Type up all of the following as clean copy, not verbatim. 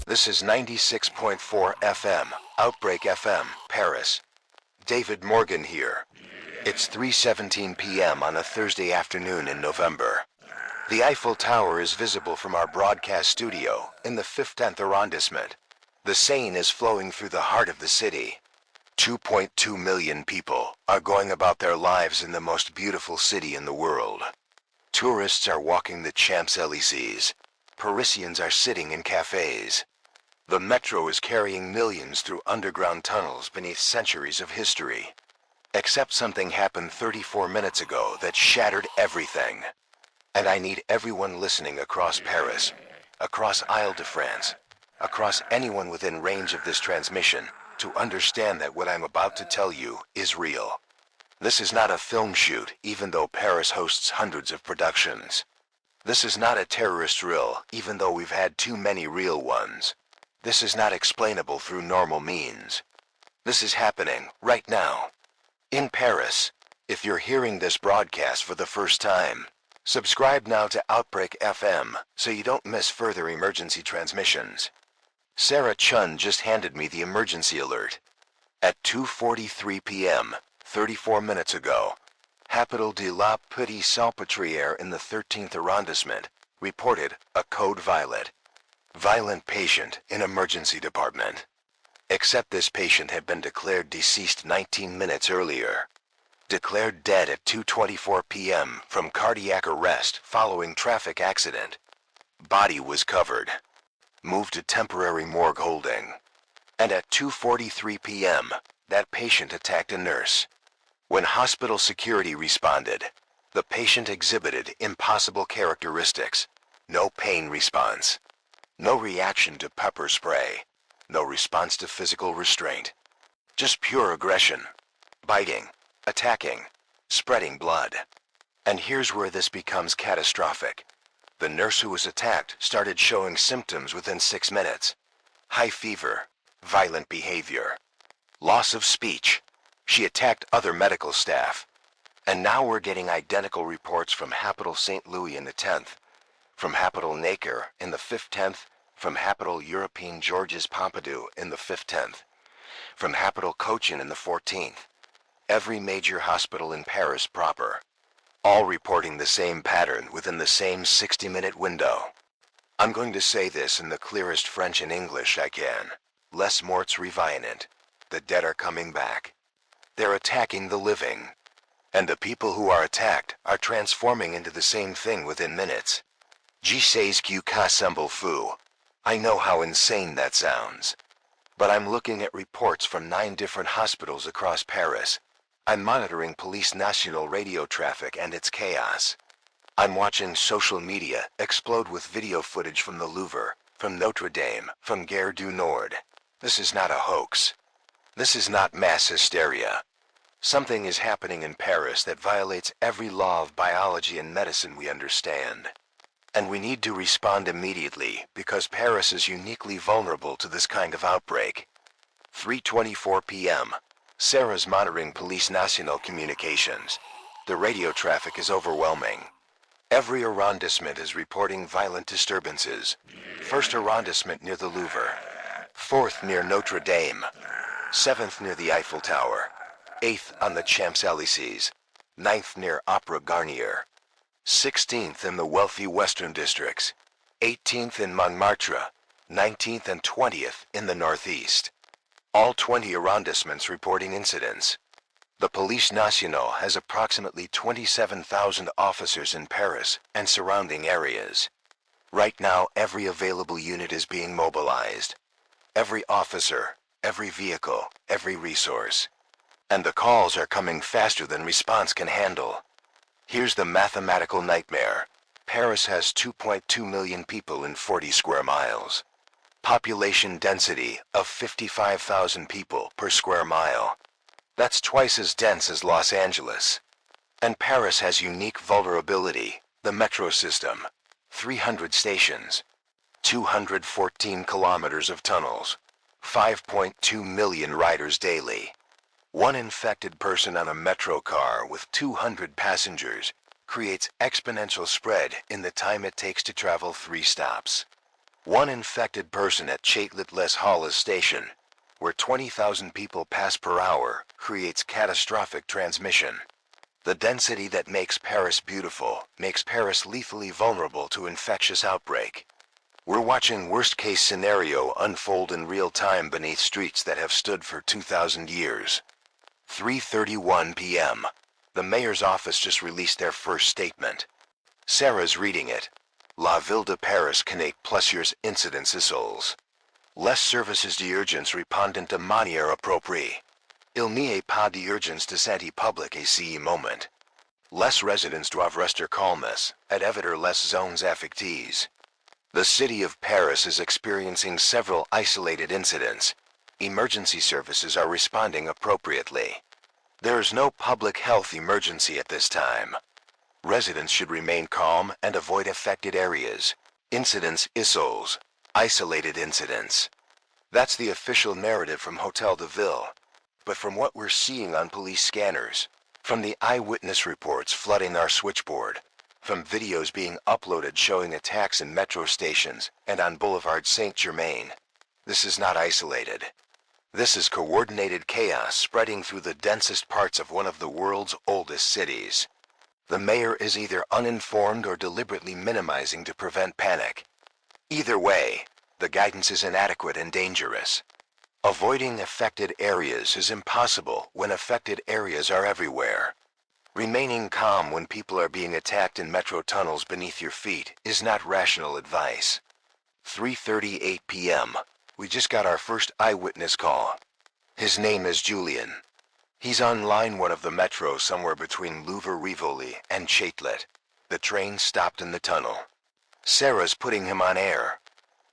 This is 96.4 FM, Outbreak FM, Paris. David Morgan here. It's 3:17 p.m. on a Thursday afternoon in November. The Eiffel Tower is visible from our broadcast studio in the 15th arrondissement. The Seine is flowing through the heart of the city. 2.2 million people are going about their lives in the most beautiful city in the world. Tourists are walking the Champs-Élysées. Parisians are sitting in cafes. The metro is carrying millions through underground tunnels beneath centuries of history. Except something happened 34 minutes ago that shattered everything. And I need everyone listening across Paris, across Ile-de-France, across anyone within range of this transmission, to understand that what I'm about to tell you is real. This is not a film shoot, even though Paris hosts hundreds of productions. This is not a terrorist drill, even though we've had too many real ones. This is not explainable through normal means. This is happening right now. In Paris. If you're hearing this broadcast for the first time, subscribe now to Outbreak FM so you don't miss further emergency transmissions. Sarah Chun just handed me the emergency alert. At 2:43 p.m., 34 minutes ago, Hôpital de la Petite Salpêtrière in the 13th arrondissement reported a code violet. Violent patient in emergency department. Except this patient had been declared deceased 19 minutes earlier. Declared dead at 2:24 p.m. from cardiac arrest following traffic accident. Body was covered. Moved to temporary morgue holding. And at 2:43 p.m., that patient attacked a nurse. When hospital security responded, the patient exhibited impossible characteristics. No pain response. No reaction to pepper spray. No response to physical restraint. Just pure aggression. Biting. Attacking. Spreading blood. And here's where this becomes catastrophic. The nurse who was attacked started showing symptoms within 6 minutes. High fever. Violent behavior. Loss of speech. She attacked other medical staff. And now we're getting identical reports from Hôpital St. Louis in the 10th. From Hôpital Necker in the 15th, from Hôpital European Georges Pompidou in the 15th, from Hôpital Cochin in the 14th. Every major hospital in Paris proper, all reporting the same pattern within the same 60-minute window. I'm going to say this in the clearest French and English I can. Les morts reviennent. The dead are coming back. They're attacking the living. And the people who are attacked are transforming into the same thing within minutes. Je sais que ça semble fou. I know how insane that sounds. But I'm looking at reports from 9 different hospitals across Paris. I'm monitoring Police National radio traffic and its chaos. I'm watching social media explode with video footage from the Louvre, from Notre Dame, from Gare du Nord. This is not a hoax. This is not mass hysteria. Something is happening in Paris that violates every law of biology and medicine we understand. And we need to respond immediately because Paris is uniquely vulnerable to this kind of outbreak. 3:24 p.m. Sarah's monitoring Police National communications. The radio traffic is overwhelming. Every arrondissement is reporting violent disturbances. 1st arrondissement near the Louvre. 4th near Notre Dame. 7th near the Eiffel Tower. 8th on the Champs-Élysées. 9th near Opera Garnier. 16th in the wealthy western districts, 18th in Montmartre, 19th and 20th in the northeast. All 20 arrondissements reporting incidents. The Police National has approximately 27,000 officers in Paris and surrounding areas. Right now, every available unit is being mobilized. Every officer, every vehicle, every resource. And the calls are coming faster than response can handle. Here's the mathematical nightmare. Paris has 2.2 million people in 40 square miles. Population density of 55,000 people per square mile. That's twice as dense as Los Angeles. And Paris has unique vulnerability, the metro system. 300 stations. 214 kilometers of tunnels. 5.2 million riders daily. One infected person on a metro car with 200 passengers creates exponential spread in the time it takes to travel 3 stops. One infected person at Chatelet-les-Halles station, where 20,000 people pass per hour, creates catastrophic transmission. The density that makes Paris beautiful makes Paris lethally vulnerable to infectious outbreak. We're watching worst-case scenario unfold in real time beneath streets that have stood for 2,000 years. 3:31 p.m. The mayor's office just released their first statement. Sarah's reading it. La ville de Paris connaît plusieurs incidents isolés. Les services d'urgence répondent de manière appropriée. Il n'y a pas d'urgence de santé publique à ce moment. Les residents doivent rester calmes et éviter les zones affectées. The city of Paris is experiencing several isolated incidents. Emergency services are responding appropriately. There is no public health emergency at this time. Residents should remain calm and avoid affected areas. Incidents isolés, isolated incidents. That's the official narrative from Hotel de Ville. But from what we're seeing on police scanners, from the eyewitness reports flooding our switchboard, from videos being uploaded showing attacks in metro stations and on Boulevard Saint-Germain, this is not isolated. This is coordinated chaos spreading through the densest parts of one of the world's oldest cities. The mayor is either uninformed or deliberately minimizing to prevent panic. Either way, the guidance is inadequate and dangerous. Avoiding affected areas is impossible when affected areas are everywhere. Remaining calm when people are being attacked in metro tunnels beneath your feet is not rational advice. 3:38 p.m. We just got our first eyewitness call. His name is Julien. He's on line 1 of the metro somewhere between Louvre-Rivoli and Chatelet. The train stopped in the tunnel. Sarah's putting him on air.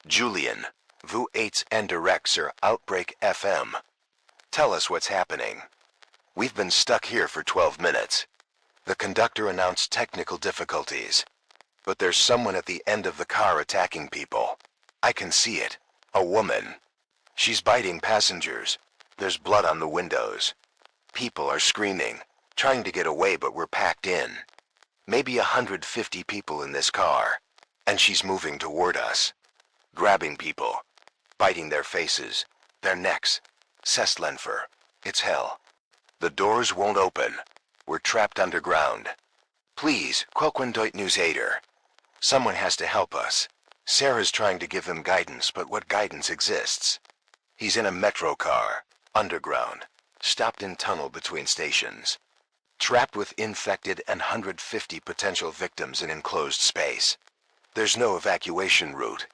Julien, vous êtes en direct sur Outbreak FM. Tell us what's happening. We've been stuck here for 12 minutes. The conductor announced technical difficulties. But there's someone at the end of the car attacking people. I can see it. A woman. She's biting passengers. There's blood on the windows. People are screaming, trying to get away, but we're packed in. Maybe 150 people in this car. And she's moving toward us. Grabbing people. Biting their faces. Their necks. Sestlenfer. It's hell. The doors won't open. We're trapped underground. Please, quelqu'un doit nous aider. Someone has to help us. Sarah's trying to give him guidance, but what guidance exists? He's in a metro car, underground, stopped in tunnel between stations. Trapped with infected and 150 potential victims in enclosed space. There's no evacuation route.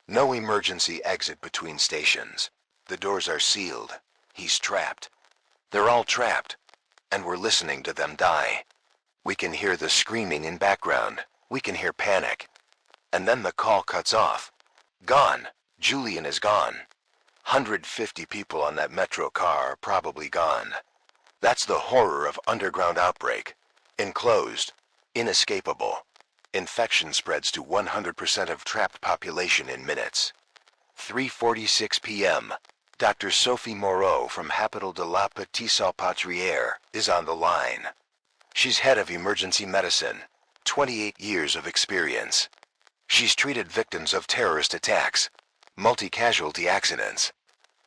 No emergency exit between stations. The doors are sealed. He's trapped. They're all trapped, and we're listening to them die. We can hear the screaming in background. We can hear panic. And then the call cuts off. Gone. Julien is gone. 150 people on that metro car are probably gone. That's the horror of underground outbreak. Enclosed. Inescapable. Infection spreads to 100% of trapped population in minutes. 3:46 p.m. Dr. Sophie Moreau from Hôpital de la Petite Salpêtrière is on the line. She's head of emergency medicine, 28 years of experience. She's treated victims of terrorist attacks, multi-casualty accidents.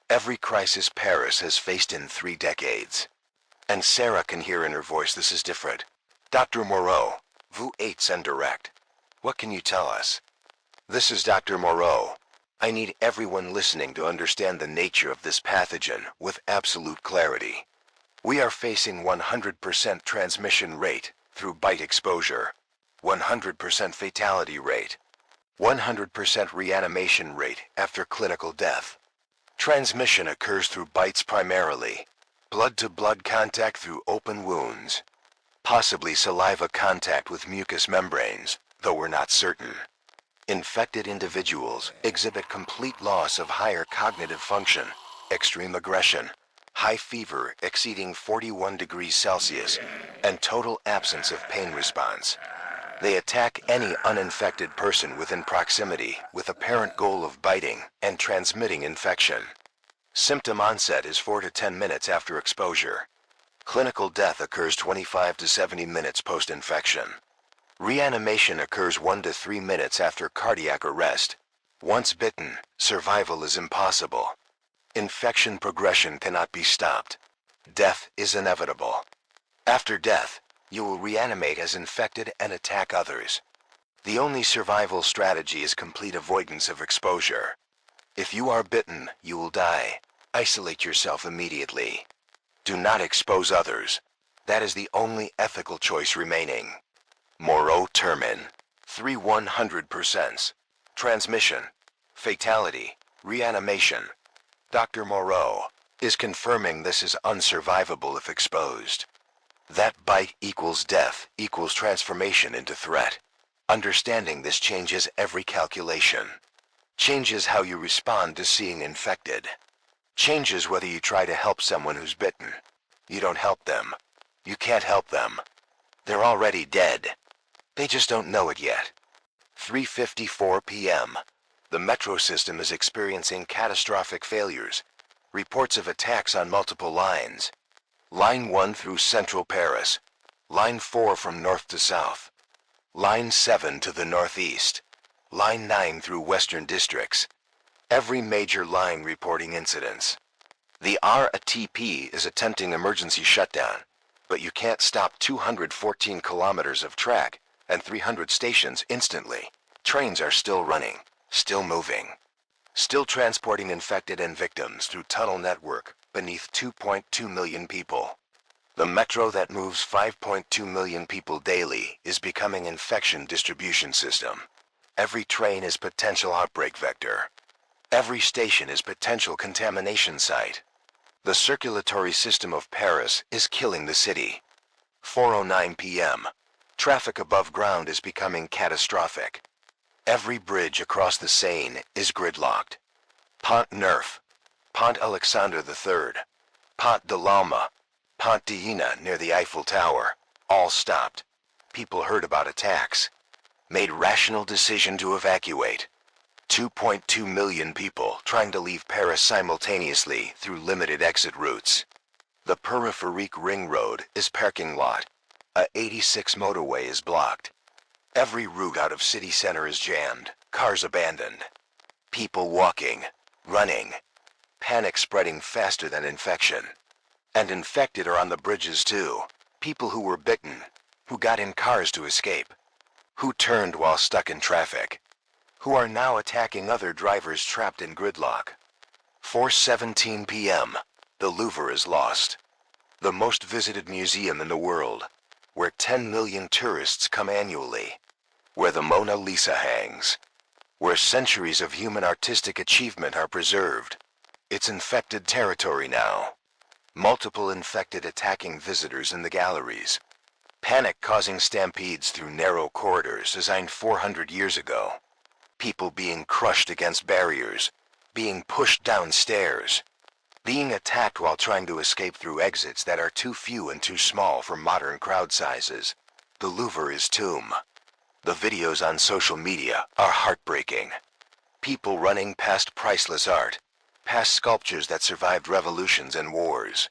Every crisis Paris has faced in 3 decades. And Sarah can hear in her voice this is different. Dr. Moreau, vous êtes en direct. What can you tell us? This is Dr. Moreau. I need everyone listening to understand the nature of this pathogen with absolute clarity. We are facing 100% transmission rate through bite exposure, 100% fatality rate, 100% reanimation rate after clinical death. Transmission occurs through bites primarily, blood-to-blood contact through open wounds, possibly saliva contact with mucous membranes, though we're not certain. Infected individuals exhibit complete loss of higher cognitive function, extreme aggression, high fever exceeding 41 degrees Celsius, and total absence of pain response. They attack any uninfected person within proximity with apparent goal of biting and transmitting infection. Symptom onset is 4 to 10 minutes after exposure. Clinical death occurs 25 to 70 minutes post-infection. Reanimation occurs 1 to 3 minutes after cardiac arrest. Once bitten, survival is impossible. Infection progression cannot be stopped. Death is inevitable. After death, you will reanimate as infected and attack others. The only survival strategy is complete avoidance of exposure. If you are bitten, you will die. Isolate yourself immediately. Do not expose others. That is the only ethical choice remaining. Moreau Termin. 3/100%. Transmission. Fatality. Reanimation. Dr. Moreau is confirming this is unsurvivable if exposed. That bite equals death equals transformation into threat. Understanding this changes every calculation. Changes how you respond to seeing infected. Changes whether you try to help someone who's bitten. You don't help them. You can't help them. They're already dead. They just don't know it yet. 3:54 p.m. The metro system is experiencing catastrophic failures. Reports of attacks on multiple lines. Line 1 through central Paris. Line 4 from north to south. Line 7 to the northeast. Line 9 through western districts. Every major line reporting incidents. The RATP is attempting emergency shutdown, but you can't stop 214 kilometers of track and 300 stations instantly. Trains are still running, still moving, still transporting infected and victims through tunnel network beneath 2.2 million people. The metro that moves 5.2 million people daily is becoming infection distribution system. Every train is potential outbreak vector. Every station is potential contamination site. The circulatory system of Paris is killing the city. 4:09 p.m. Traffic above ground is becoming catastrophic. Every bridge across the Seine is gridlocked. Pont Neuf, Pont Alexandre III, Pont de l'Alma, Pont d'Iéna near the Eiffel Tower, all stopped. People heard about attacks. Made rational decision to evacuate. 2.2 million people trying to leave Paris simultaneously through limited exit routes. The Peripherique Ring Road is parking lot. A 86 motorway is blocked. Every route out of city center is jammed, cars abandoned. People walking, running. Panic spreading faster than infection. And infected are on the bridges too. People who were bitten, who got in cars to escape, who turned while stuck in traffic, who are now attacking other drivers trapped in gridlock. 4:17 p.m. The Louvre is lost. The most visited museum in the world, where 10 million tourists come annually, where the Mona Lisa hangs, where centuries of human artistic achievement are preserved. It's infected territory now. Multiple infected attacking visitors in the galleries. Panic causing stampedes through narrow corridors designed 400 years ago. People being crushed against barriers, being pushed downstairs, being attacked while trying to escape through exits that are too few and too small for modern crowd sizes. The Louvre is tomb. The videos on social media are heartbreaking. People running past priceless art, past sculptures that survived revolutions and wars.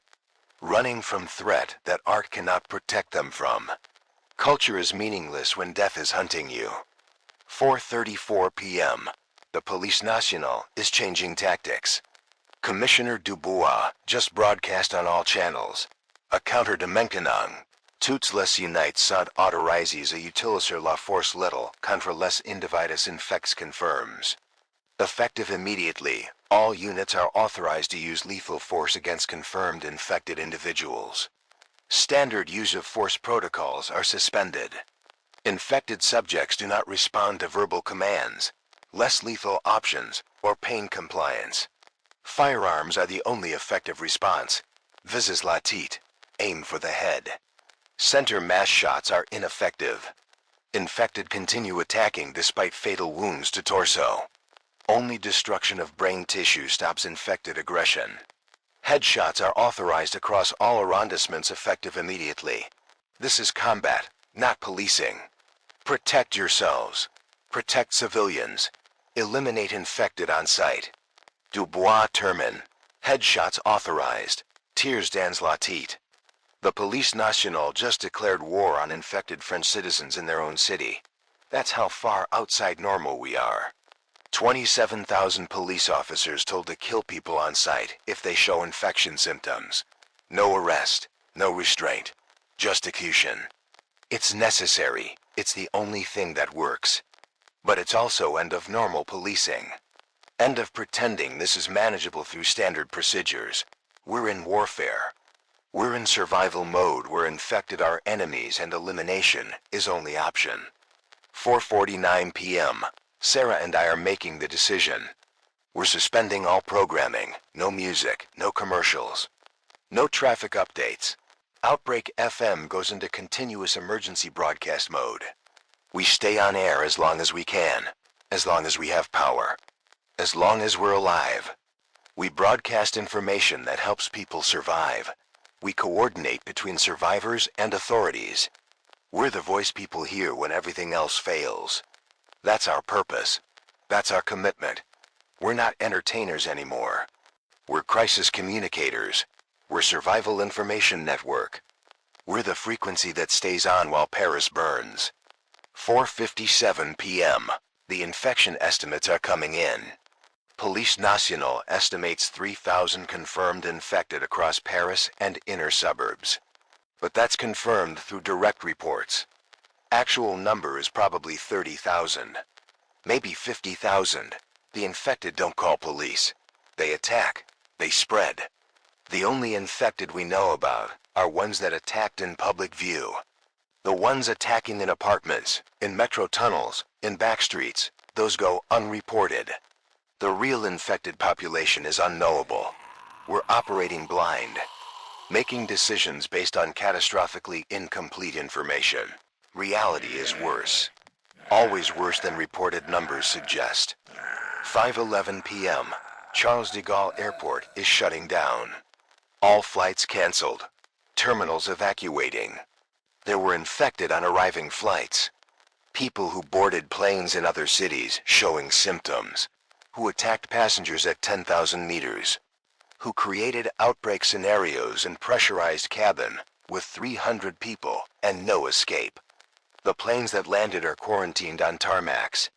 Running from threat that art cannot protect them from. Culture is meaningless when death is hunting you. 4:34 p.m. The Police Nationale is changing tactics. Commissioner Dubois just broadcast on all channels. A counter to Menkenang. Toutes les unités sont autorisées à utiliser la force létale contre les individus infects confirms. Effective immediately, all units are authorized to use lethal force against confirmed infected individuals. Standard use of force protocols are suspended. Infected subjects do not respond to verbal commands, less lethal options, or pain compliance. Firearms are the only effective response. Vises la tête, aim for the head. Center mass shots are ineffective. Infected continue attacking despite fatal wounds to torso. Only destruction of brain tissue stops infected aggression. Headshots are authorized across all arrondissements effective immediately. This is combat, not policing. Protect yourselves. Protect civilians. Eliminate infected on site. Dubois Termin. Headshots authorized. Tirs dans la tête. The Police Nationale just declared war on infected French citizens in their own city. That's how far outside normal we are. 27,000 police officers told to kill people on site if they show infection symptoms. No arrest, no restraint, just execution. It's necessary. It's the only thing that works. But it's also end of normal policing. End of pretending this is manageable through standard procedures. We're in warfare. We're in survival mode where infected are enemies and elimination is only option. 4:49 p.m. Sarah and I are making the decision. We're suspending all programming, no music, no commercials, no traffic updates. Outbreak FM goes into continuous emergency broadcast mode. We stay on air as long as we can, as long as we have power, as long as we're alive. We broadcast information that helps people survive. We coordinate between survivors and authorities. We're the voice people hear when everything else fails. That's our purpose. That's our commitment. We're not entertainers anymore. We're crisis communicators. We're survival information network. We're the frequency that stays on while Paris burns. 4:57 p.m. The infection estimates are coming in. Police National estimates 3,000 confirmed infected across Paris and inner suburbs. But that's confirmed through direct reports. Actual number is probably 30,000. Maybe 50,000. The infected don't call police. They attack. They spread. The only infected we know about are ones that attacked in public view. The ones attacking in apartments, in metro tunnels, in back streets, those go unreported. The real infected population is unknowable. We're operating blind, making decisions based on catastrophically incomplete information. Reality is worse. Always worse than reported numbers suggest. 5:11 p.m. Charles de Gaulle Airport is shutting down. All flights canceled. Terminals evacuating. There were infected on arriving flights. People who boarded planes in other cities showing symptoms. Who attacked passengers at 10,000 meters. Who created outbreak scenarios in pressurized cabin with 300 people and no escape. The planes that landed are quarantined on tarmacs.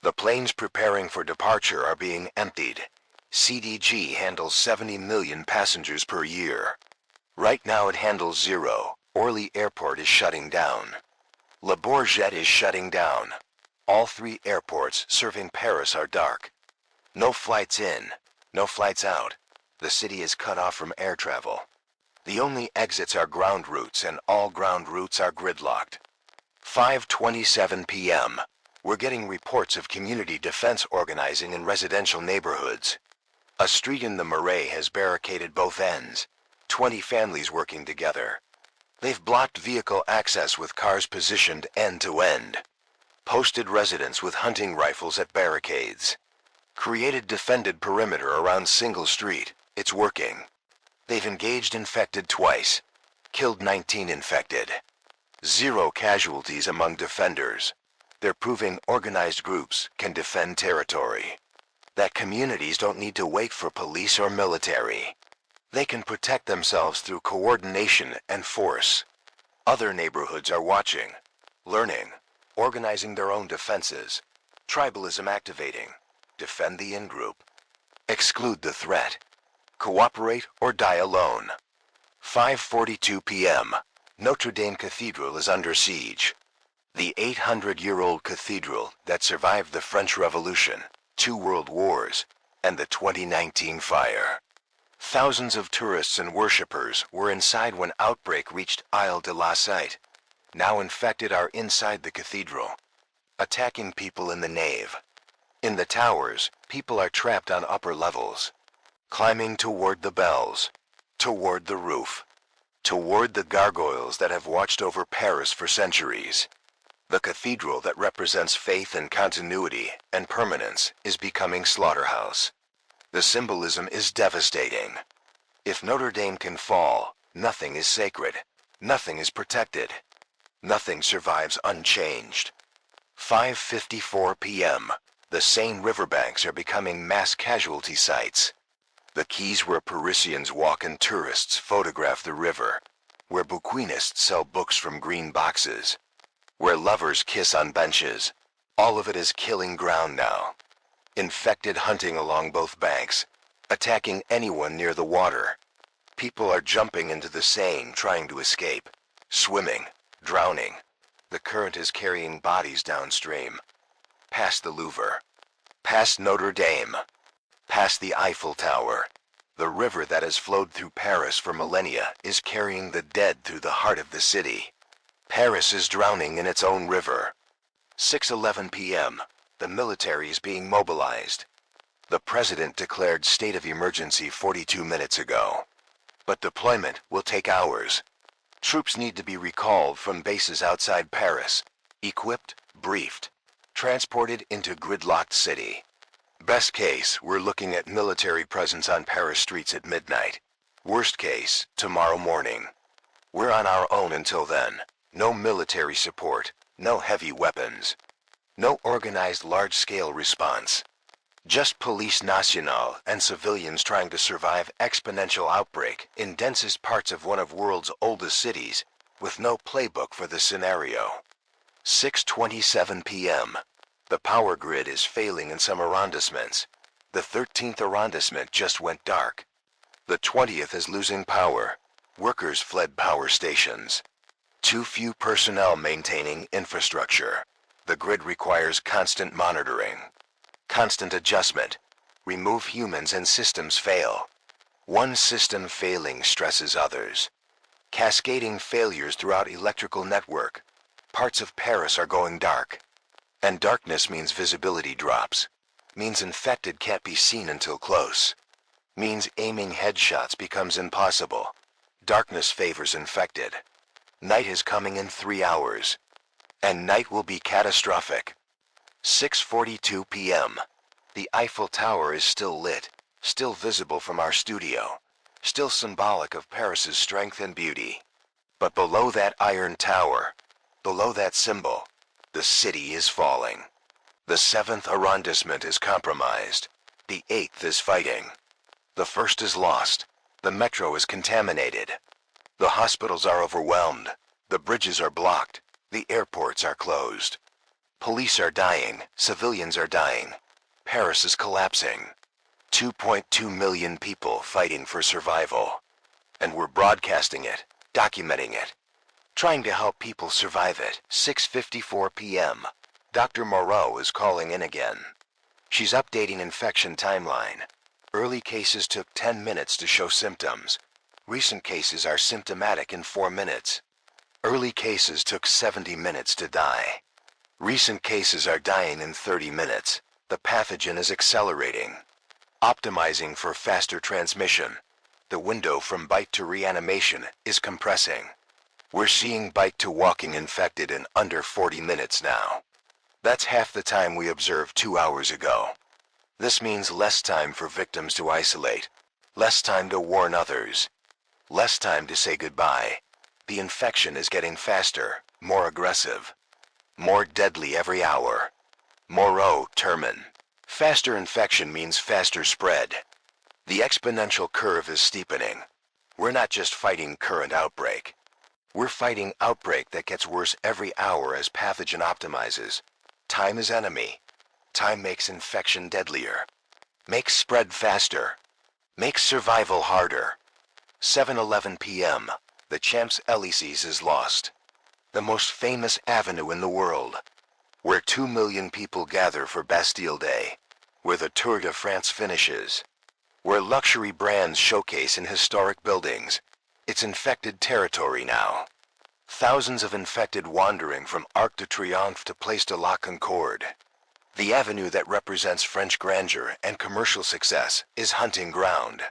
The planes preparing for departure are being emptied. CDG handles 70 million passengers per year. Right now it handles 0. Orly Airport is shutting down. Le Bourget is shutting down. All 3 airports serving Paris are dark. No flights in, no flights out. The city is cut off from air travel. The only exits are ground routes and all ground routes are gridlocked. 5:27 p.m. We're getting reports of community defense organizing in residential neighborhoods. A street in the Marais has barricaded both ends. 20 families working together. They've blocked vehicle access with cars positioned end to end. Posted residents with hunting rifles at barricades. Created defended perimeter around single street. It's working. They've engaged infected twice. Killed 19 infected. 0 casualties among defenders. They're proving organized groups can defend territory. That communities don't need to wait for police or military. They can protect themselves through coordination and force. Other neighborhoods are watching, learning, organizing their own defenses. Tribalism activating. Defend the in-group. Exclude the threat. Cooperate or die alone. 5:42 p.m. Notre Dame Cathedral is under siege. The 800-year-old cathedral that survived the French Revolution, 2 world wars, and the 2019 fire. Thousands of tourists and worshippers were inside when outbreak reached Isle de la Cite. Now infected are inside the cathedral, attacking people in the nave. In the towers, people are trapped on upper levels, climbing toward the bells, toward the roof, toward the gargoyles that have watched over Paris for centuries. The cathedral that represents faith and continuity and permanence is becoming slaughterhouse. The symbolism is devastating. If Notre Dame can fall, nothing is sacred, nothing is protected, nothing survives unchanged. 5:54 p.m. The Seine riverbanks are becoming mass casualty sites. The quays where Parisians walk and tourists photograph the river, where bouquinists sell books from green boxes, where lovers kiss on benches. All of it is killing ground now. Infected hunting along both banks, attacking anyone near the water. People are jumping into the Seine trying to escape, swimming, drowning. The current is carrying bodies downstream. Past the Louvre, past Notre Dame, past the Eiffel Tower. The river that has flowed through Paris for millennia is carrying the dead through the heart of the city. Paris is drowning in its own river. 6:11 p.m. The military is being mobilized. The president declared state of emergency 42 minutes ago. But deployment will take hours. Troops need to be recalled from bases outside Paris, equipped, briefed, transported into gridlocked city. Best case, we're looking at military presence on Paris streets at midnight. Worst case, tomorrow morning. We're on our own until then. No military support, no heavy weapons, no organized large-scale response. Just police nationale and civilians trying to survive exponential outbreak in densest parts of one of world's oldest cities with no playbook for the scenario. 6:27 p.m. The power grid is failing in some arrondissements. The 13th arrondissement just went dark. The 20th is losing power. Workers fled power stations. Too few personnel maintaining infrastructure. The grid requires constant monitoring, constant adjustment. Remove humans and systems fail. One system failing stresses others. Cascading failures throughout electrical network. Parts of Paris are going dark. And darkness means visibility drops. Means infected can't be seen until close. Means aiming headshots becomes impossible. Darkness favors infected. Night is coming in 3 hours. And night will be catastrophic. 6:42 p.m. The Eiffel Tower is still lit, still visible from our studio, still symbolic of Paris's strength and beauty. But below that iron tower, below that symbol, the city is falling. The 7th arrondissement is compromised. The 8th is fighting. The 1st is lost. The metro is contaminated. The hospitals are overwhelmed. The bridges are blocked. The airports are closed. Police are dying. Civilians are dying. Paris is collapsing. 2.2 million people fighting for survival. And we're broadcasting it, documenting it, trying to help people survive it. 6:54 p.m. Dr. Moreau is calling in again. She's updating infection timeline. Early cases took 10 minutes to show symptoms. Recent cases are symptomatic in 4 minutes. Early cases took 70 minutes to die. Recent cases are dying in 30 minutes. The pathogen is accelerating. Optimizing for faster transmission. The window from bite to reanimation is compressing. We're seeing bite to walking infected in under 40 minutes now. That's half the time we observed 2 hours ago. This means less time for victims to isolate, less time to warn others, less time to say goodbye. The infection is getting faster, more aggressive, more deadly every hour. Moreau, Terman. Faster infection means faster spread. The exponential curve is steepening. We're not just fighting current outbreak. We're fighting outbreak that gets worse every hour as pathogen optimizes. Time is enemy. Time makes infection deadlier. Makes spread faster. Makes survival harder. 7:11 p.m. The Champs-Élysées is lost. The most famous avenue in the world. Where 2 million people gather for Bastille Day. Where the Tour de France finishes. Where luxury brands showcase in historic buildings. It's infected territory now. Thousands of infected wandering from Arc de Triomphe to Place de la Concorde. The avenue that represents French grandeur and commercial success is hunting ground.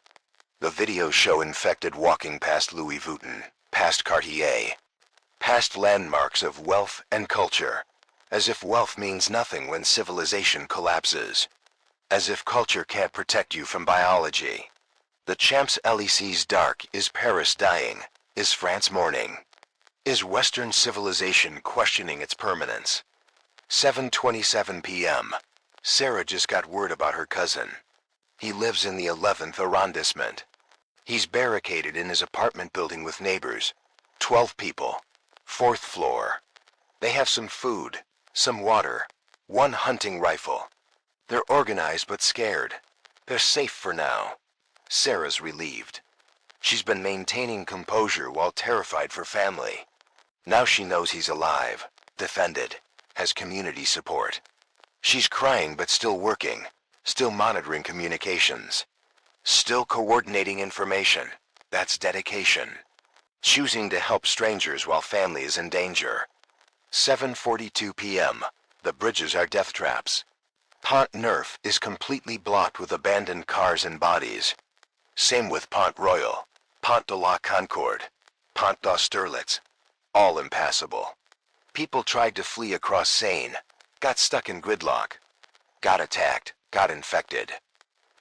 The videos show infected walking past Louis Vuitton, past Cartier, past landmarks of wealth and culture, as if wealth means nothing when civilization collapses, as if culture can't protect you from biology. The Champs-Élysées dark. Is Paris dying? Is France mourning? Is Western civilization questioning its permanence? 7:27 p.m. Sarah just got word about her cousin. He lives in the 11th arrondissement. He's barricaded in his apartment building with neighbors. 12 people. 4th floor. They have some food, some water, one hunting rifle. They're organized but scared. They're safe for now. Sarah's relieved. She's been maintaining composure while terrified for family. Now she knows he's alive, defended, has community support. She's crying but still working, still monitoring communications, still coordinating information. That's dedication. Choosing to help strangers while family is in danger. 7:42 p.m. The bridges are death traps. Pont Neuf is completely blocked with abandoned cars and bodies. Same with Pont Royal, Pont de la Concorde, Pont d'Austerlitz. All impassable. People tried to flee across Seine, got stuck in gridlock, got attacked, got infected.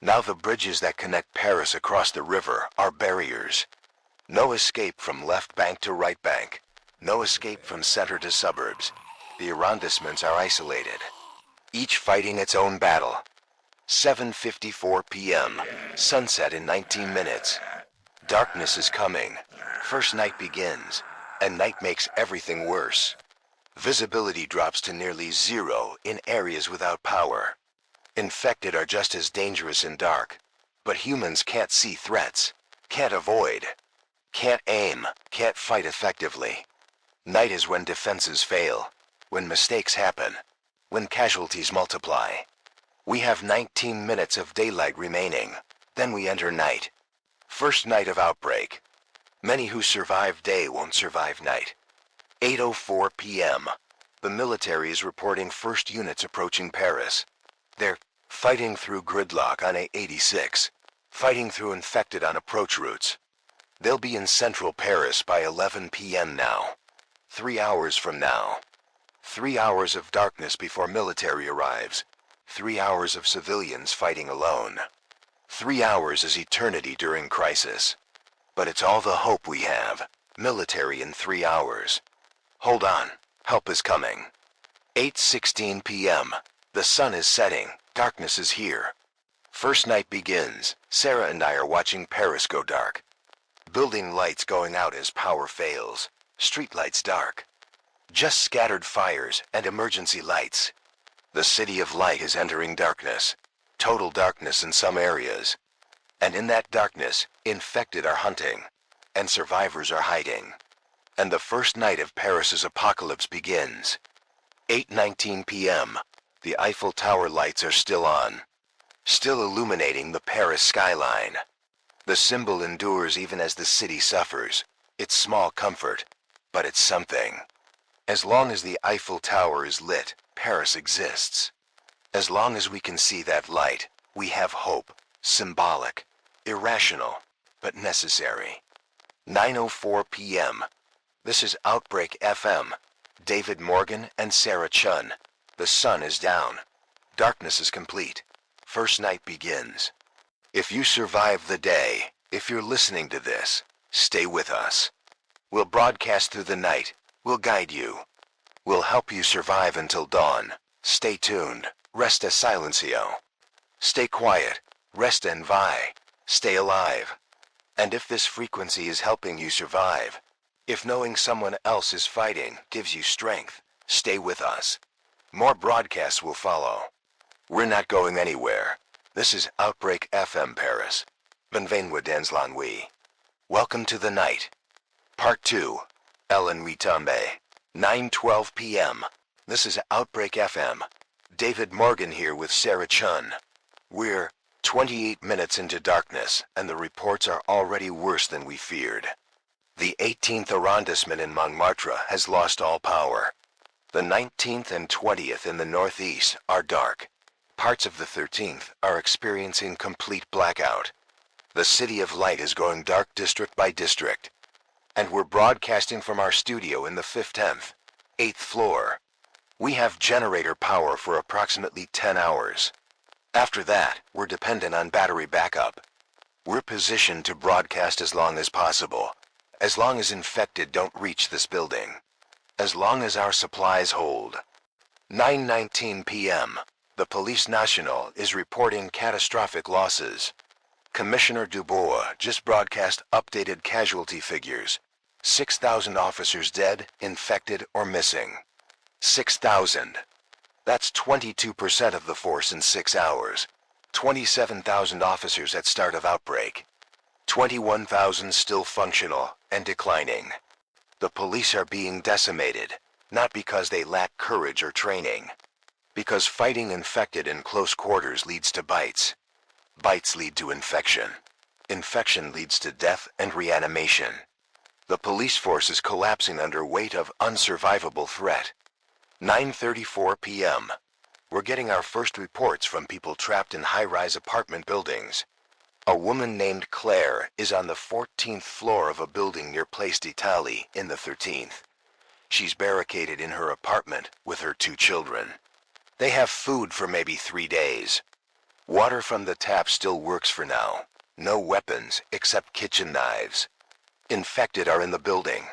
Now the bridges that connect Paris across the river are barriers. No escape from left bank to right bank. No escape from center to suburbs. The arrondissements are isolated, each fighting its own battle. 7:54 p.m. Sunset in 19 minutes. Darkness is coming. First night begins, and night makes everything worse. Visibility drops to nearly zero in areas without power. Infected are just as dangerous in dark, but humans can't see threats, can't avoid, can't aim, can't fight effectively. Night is when defenses fail, when mistakes happen, when casualties multiply. We have 19 minutes of daylight remaining, then we enter night. First night of outbreak. Many who survive day won't survive night. 8:04 p.m. The military is reporting first units approaching Paris. They're fighting through gridlock on A86, fighting through infected on approach routes. They'll be in central Paris by 11 p.m. now. 3 hours from now. 3 hours of darkness before military arrives. 3 hours of civilians fighting alone. 3 hours is eternity during crisis. But it's all the hope we have. Military in 3 hours. Hold on. Help is coming. 8:16 p.m. The sun is setting. Darkness is here. First night begins. Sarah and I are watching Paris go dark. Building lights going out as power fails. Street lights dark. Just scattered fires and emergency lights. The city of light is entering darkness. Total darkness in some areas. And in that darkness, infected are hunting, and survivors are hiding. And the first night of Paris's apocalypse begins. 8:19 p.m. The Eiffel Tower lights are still on, still illuminating the Paris skyline. The symbol endures even as the city suffers. It's small comfort, but it's something. As long as the Eiffel Tower is lit, Paris exists. As long as we can see that light, we have hope. Symbolic, irrational, but necessary. 9:04 p.m. This is Outbreak FM. David Morgan and Sarah Chun. The sun is down. Darkness is complete. First night begins. If you survive the day, if you're listening to this, stay with us. We'll broadcast through the night. We'll guide you. We'll help you survive until dawn. Stay tuned. Resta silencio. Stay quiet. Rest en vie. Stay alive. And if this frequency is helping you survive, if knowing someone else is fighting gives you strength, stay with us. More broadcasts will follow. We're not going anywhere. This is Outbreak FM Paris. Benvenue dans la nuit. Welcome to the night. Part 2. Ellen Tombe. 9:12 p.m. This is Outbreak FM. David Morgan here with Sarah Chun. We're 28 minutes into darkness, and the reports are already worse than we feared. The 18th arrondissement in Montmartre has lost all power. The 19th and 20th in the northeast are dark. Parts of the 13th are experiencing complete blackout. The City of Light is going dark district by district. And we're broadcasting from our studio in the 15th, 8th floor. We have generator power for approximately 10 hours. After that, we're dependent on battery backup. We're positioned to broadcast as long as possible, as long as infected don't reach this building, as long as our supplies hold. 9:19 p.m. The Police Nationale is reporting catastrophic losses. Commissioner Dubois just broadcast updated casualty figures. 6,000 officers dead, infected, or missing. 6,000. That's 22% of the force in 6 hours. 27,000 officers at start of outbreak. 21,000 still functional and declining. The police are being decimated, not because they lack courage or training. Because fighting infected in close quarters leads to bites. Bites lead to infection. Infection leads to death and reanimation. The police force is collapsing under weight of unsurvivable threat. 9:34 p.m. We're getting our first reports from people trapped in high-rise apartment buildings. A woman named Claire is on the 14th floor of a building near Place d'Italie in the 13th. She's barricaded in her apartment with her 2 children. They have food for maybe 3 days. Water from the tap still works for now. No weapons except kitchen knives. Infected are in the building.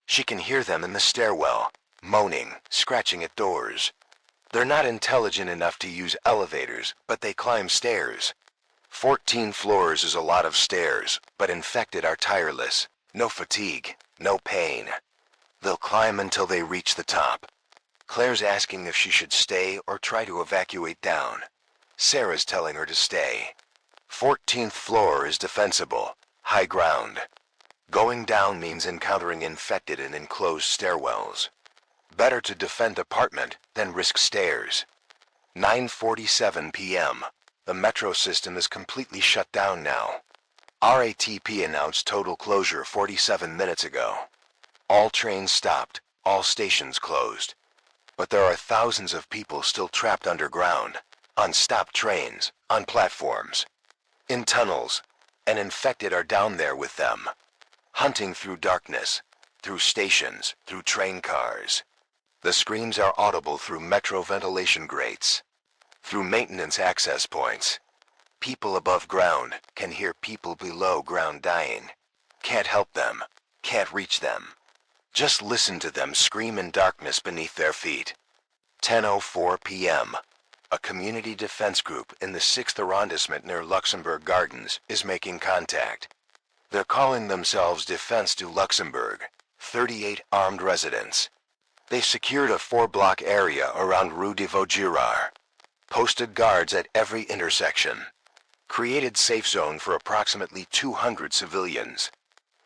She can hear them in the stairwell, moaning, scratching at doors. They're not intelligent enough to use elevators, but they climb stairs. 14 floors is a lot of stairs, but infected are tireless. No fatigue, no pain. They'll climb until they reach the top. Claire's asking if she should stay or try to evacuate down. Sarah's telling her to stay. 14th floor is defensible, high ground. Going down means encountering infected in enclosed stairwells. Better to defend apartment than risk stairs. 9:47 p.m. The metro system is completely shut down now. RATP announced total closure 47 minutes ago. All trains stopped, all stations closed. But there are thousands of people still trapped underground, on stopped trains, on platforms, in tunnels, and infected are down there with them, hunting through darkness, through stations, through train cars. The screams are audible through metro ventilation grates, through maintenance access points. People above ground can hear people below ground dying. Can't help them, can't reach them. Just listen to them scream in darkness beneath their feet. 10:04 p.m. A community defense group in the 6th arrondissement near Luxembourg Gardens is making contact. They're calling themselves Defense du Luxembourg, 38 armed residents. They secured a 4-block area around Rue de Vaugirard, posted guards at every intersection, created safe zone for approximately 200 civilians.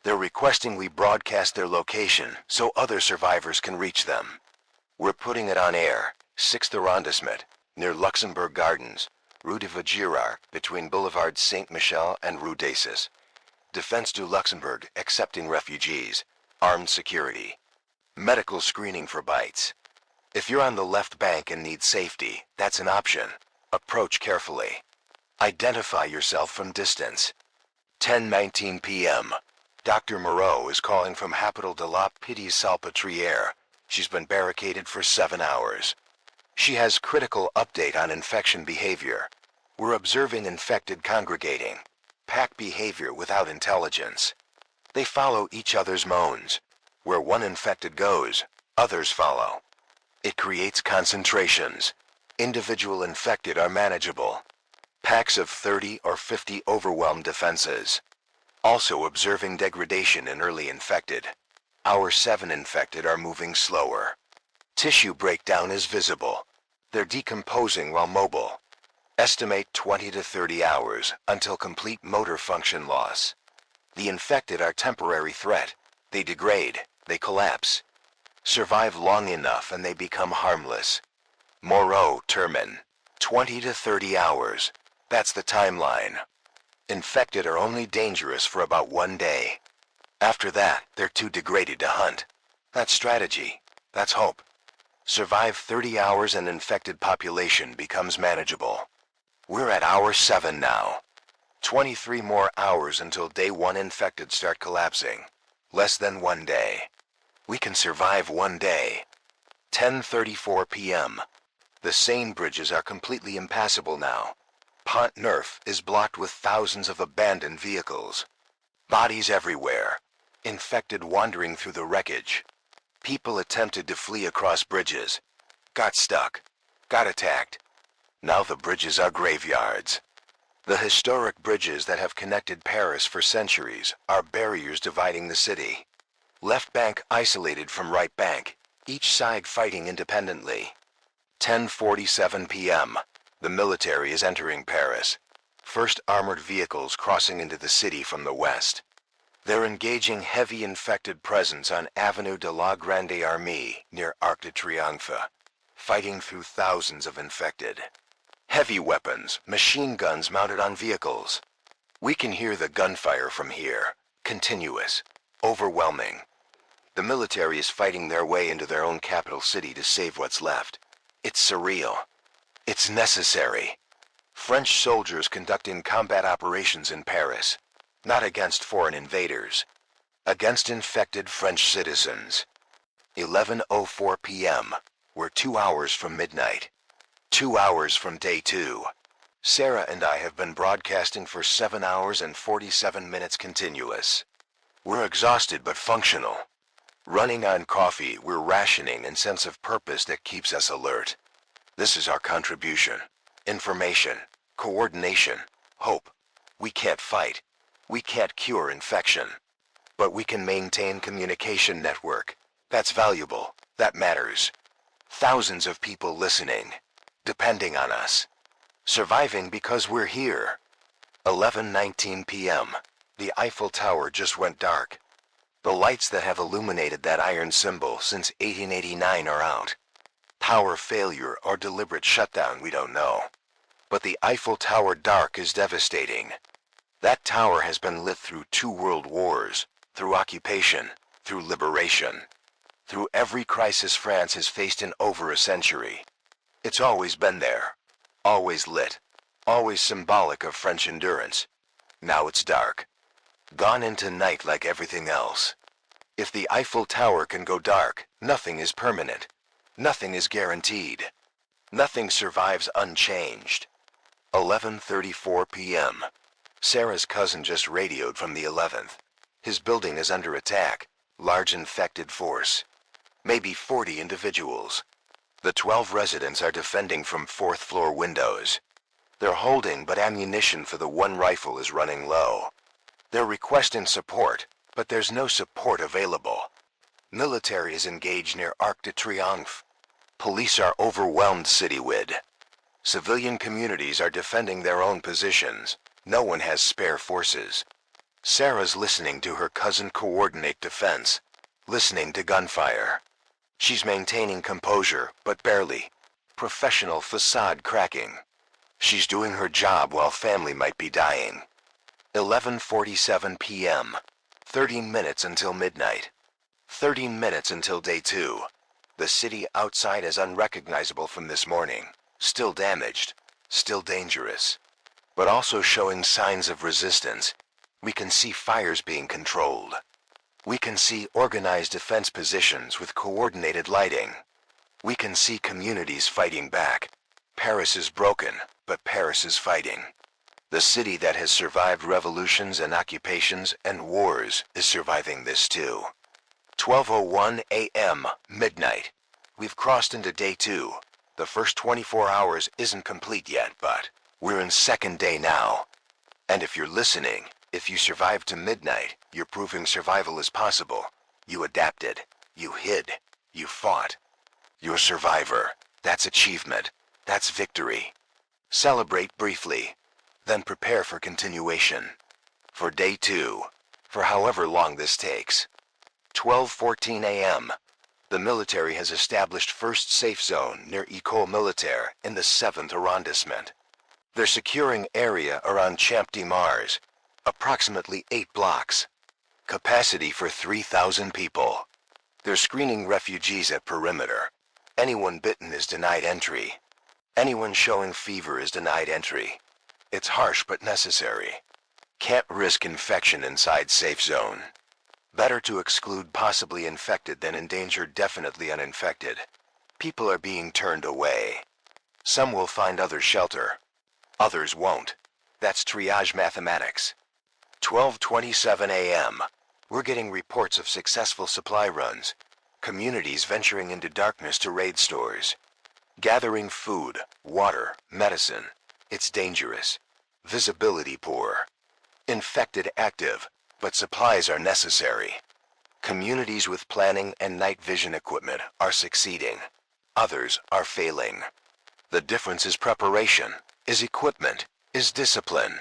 They're requesting we broadcast their location so other survivors can reach them. We're putting it on air, 6th arrondissement, near Luxembourg Gardens, Rue de Vaugirard, between Boulevard Saint-Michel and Rue d'Acis. Defense du Luxembourg accepting refugees, armed security. Medical screening for bites. If you're on the left bank and need safety, that's an option. Approach carefully. Identify yourself from distance. 10:19 p.m. Dr. Moreau is calling from Hôpital de la Pitié-Salpêtrière. She's been barricaded for 7 hours. She has critical update on infection behavior. We're observing infected congregating. Pack behavior without intelligence. They follow each other's moans. Where one infected goes, others follow. It creates concentrations. Individual infected are manageable. Packs of 30 or 50 overwhelmed defenses. Also observing degradation in early infected. Our 7 infected are moving slower. Tissue breakdown is visible. They're decomposing while mobile. Estimate 20 to 30 hours until complete motor function loss. The infected are temporary threat. They degrade. They collapse. Survive long enough and they become harmless. Moreau, Termin. 20 to 30 hours. That's the timeline. Infected are only dangerous for about 1 day. After that, they're too degraded to hunt. That's strategy. That's hope. Survive 30 hours and infected population becomes manageable. We're at hour 7 now. 23 more hours until day 1 infected start collapsing. Less than 1 day. We can survive 1 day. 10:34 p.m. The Seine bridges are completely impassable now. Pont Neuf is blocked with thousands of abandoned vehicles. Bodies everywhere. Infected wandering through the wreckage. People attempted to flee across bridges. Got stuck. Got attacked. Now the bridges are graveyards. The historic bridges that have connected Paris for centuries are barriers dividing the city. Left bank isolated from right bank, each side fighting independently. 10:47 p.m. The military is entering Paris. First armored vehicles crossing into the city from the west. They're engaging heavy infected presence on Avenue de la Grande Armée near Arc de Triomphe, fighting through thousands of infected. Heavy weapons, machine guns mounted on vehicles. We can hear the gunfire from here, continuous, overwhelming. The military is fighting their way into their own capital city to save what's left. It's surreal. It's necessary. French soldiers conducting combat operations in Paris, not against foreign invaders, against infected French citizens. 11:04 p.m. We're 2 hours from midnight. 2 hours from day 2. Sarah and I have been broadcasting for 7 hours and 47 minutes continuous. We're exhausted but functional. Running on coffee, we're rationing and sense of purpose that keeps us alert. This is our contribution. Information, coordination, hope. We can't fight. We can't cure infection. But we can maintain communication network. That's valuable. That matters. Thousands of people listening, depending on us. Surviving because we're here. 11:19 p.m. The Eiffel Tower just went dark. The lights that have illuminated that iron symbol since 1889 are out. Power failure or deliberate shutdown, we don't know. But the Eiffel Tower dark is devastating. That tower has been lit through 2 world wars, through occupation, through liberation, through every crisis France has faced in over a century. It's always been there, always lit, always symbolic of French endurance. Now it's dark, gone into night like everything else. If the Eiffel Tower can go dark, nothing is permanent. Nothing is guaranteed. Nothing survives unchanged. 11:34 p.m. Sarah's cousin just radioed from the 11th. His building is under attack. Large infected force. Maybe 40 individuals. The 12 residents are defending from 4th floor windows. They're holding, but ammunition for the 1 rifle is running low. They're requesting support, but there's no support available. Military is engaged near Arc de Triomphe. Police are overwhelmed citywide. Civilian communities are defending their own positions. No one has spare forces. Sarah's listening to her cousin coordinate defense, listening to gunfire. She's maintaining composure, but barely. Professional facade cracking. She's doing her job while family might be dying. 11:47 p.m. 13 minutes until midnight. 13 minutes until day 2. The city outside is unrecognizable from this morning. Still damaged. Still dangerous. But also showing signs of resistance. We can see fires being controlled. We can see organized defense positions with coordinated lighting. We can see communities fighting back. Paris is broken, but Paris is fighting. The city that has survived revolutions and occupations and wars is surviving this too. 12:01 a.m., midnight. We've crossed into day 2. The first 24 hours isn't complete yet, but we're in second day now. And if you're listening, if you survived to midnight, you're proving survival is possible. You adapted. You hid. You fought. You're a survivor. That's achievement. That's victory. Celebrate briefly. Then prepare for continuation. For day 2. For however long this takes. 12:14 a.m. The military has established first safe zone near École Militaire in the 7th arrondissement. They're securing area around Champ de Mars, approximately 8 blocks. Capacity for 3,000 people. They're screening refugees at perimeter. Anyone bitten is denied entry. Anyone showing fever is denied entry. It's harsh but necessary. Can't risk infection inside safe zone. Better to exclude possibly infected than endanger definitely uninfected. People are being turned away. Some will find other shelter. Others won't. That's triage mathematics. 12:27 a.m. We're getting reports of successful supply runs. Communities venturing into darkness to raid stores. Gathering food, water, medicine. It's dangerous. Visibility poor. Infected active, but supplies are necessary. Communities with planning and night vision equipment are succeeding. Others are failing. The difference is preparation, is equipment, is discipline.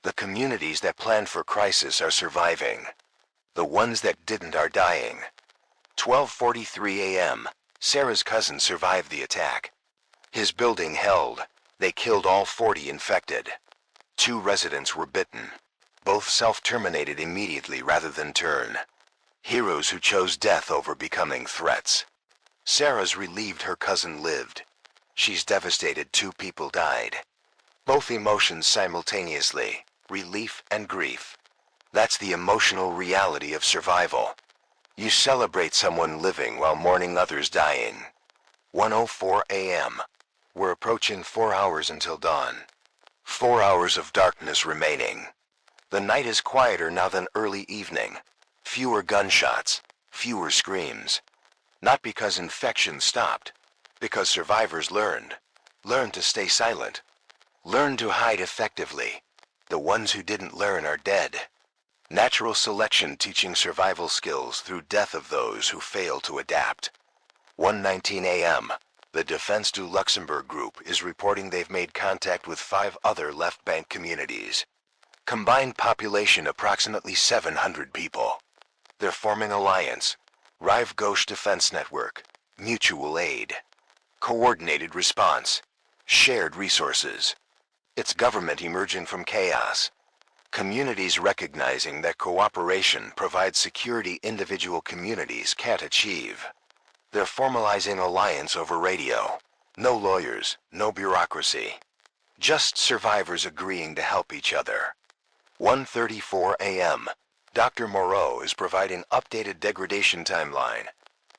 The communities that planned for crisis are surviving. The ones that didn't are dying. 12:43 a.m. Sarah's cousin survived the attack. His building held. They killed all 40 infected. 2 residents were bitten. Both self-terminated immediately rather than turn. Heroes who chose death over becoming threats. Sarah's relieved her cousin lived. She's devastated 2 people died. Both emotions simultaneously, relief and grief. That's the emotional reality of survival. You celebrate someone living while mourning others dying. 1:04 a.m. We're approaching 4 hours until dawn. 4 hours of darkness remaining. The night is quieter now than early evening. Fewer gunshots, fewer screams. Not because infection stopped, because survivors learned to stay silent, learned to hide effectively. The ones who didn't learn are dead. Natural selection teaching survival skills through death of those who fail to adapt. 1:19 a.m. The Defense du Luxembourg group is reporting they've made contact with 5 other left bank communities. Combined population approximately 700 people. They're forming alliance. Rive Gauche Defense Network. Mutual aid. Coordinated response. Shared resources. It's government emerging from chaos. Communities recognizing that cooperation provides security individual communities can't achieve. They're formalizing alliance over radio. No lawyers, no bureaucracy. Just survivors agreeing to help each other. 1:34 a.m. Dr. Moreau is providing updated degradation timeline.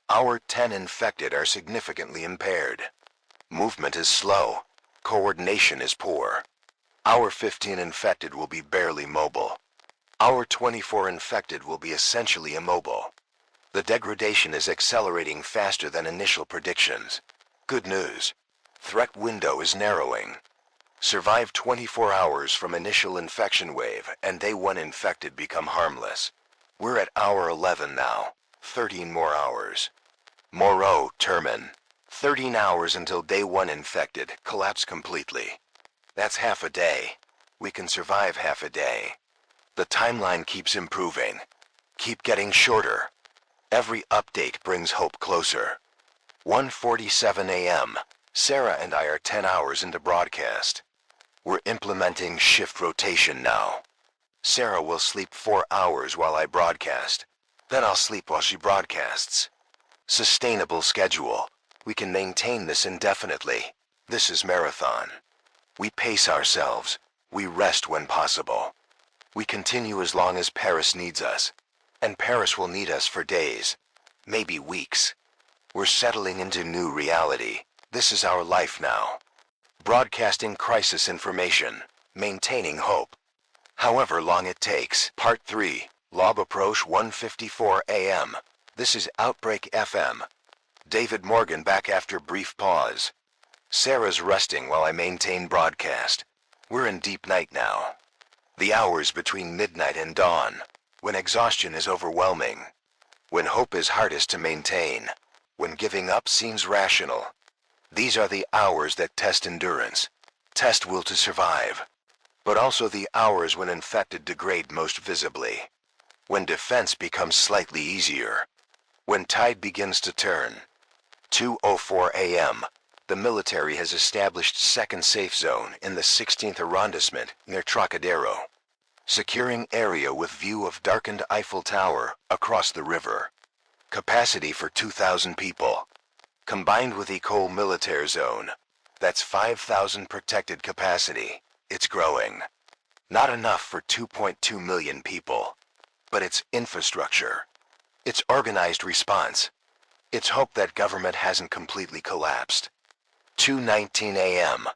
Our 10 infected are significantly impaired. Movement is slow. Coordination is poor. Our 15 infected will be barely mobile. Our 24 infected will be essentially immobile. The degradation is accelerating faster than initial predictions. Good news. Threat window is narrowing. Survive 24 hours from initial infection wave and day 1 infected become harmless. We're at hour 11 now. 13 more hours. Moreau, Termin. 13 hours until day 1 infected collapse completely. That's half a day. We can survive half a day. The timeline keeps improving. Keep getting shorter. Every update brings hope closer. 1:47 a.m. Sarah and I are 10 hours into broadcast. We're implementing shift rotation now. Sarah will sleep 4 hours while I broadcast. Then I'll sleep while she broadcasts. Sustainable schedule. We can maintain this indefinitely. This is marathon. We pace ourselves. We rest when possible. We continue as long as Paris needs us. And Paris will need us for days, maybe weeks. We're settling into new reality. This is our life now. Broadcasting crisis information, maintaining hope. However long it takes. Part 3, Lob Approach 1:54 a.m. This is Outbreak FM. David Morgan back after brief pause. Sarah's resting while I maintain broadcast. We're in deep night now. The hours between midnight and dawn, when exhaustion is overwhelming, when hope is hardest to maintain, when giving up seems rational. These are the hours that test endurance, test will to survive, but also the hours when infected degrade most visibly, when defense becomes slightly easier, when tide begins to turn. 2:04 a.m. The military has established second safe zone in the 16th arrondissement near Trocadero. Securing area with view of darkened Eiffel Tower across the river. Capacity for 2,000 people. Combined with École Militaire Zone, that's 5,000 protected capacity. It's growing. Not enough for 2.2 million people. But it's infrastructure. It's organized response. It's hope that government hasn't completely collapsed. 2:19 a.m.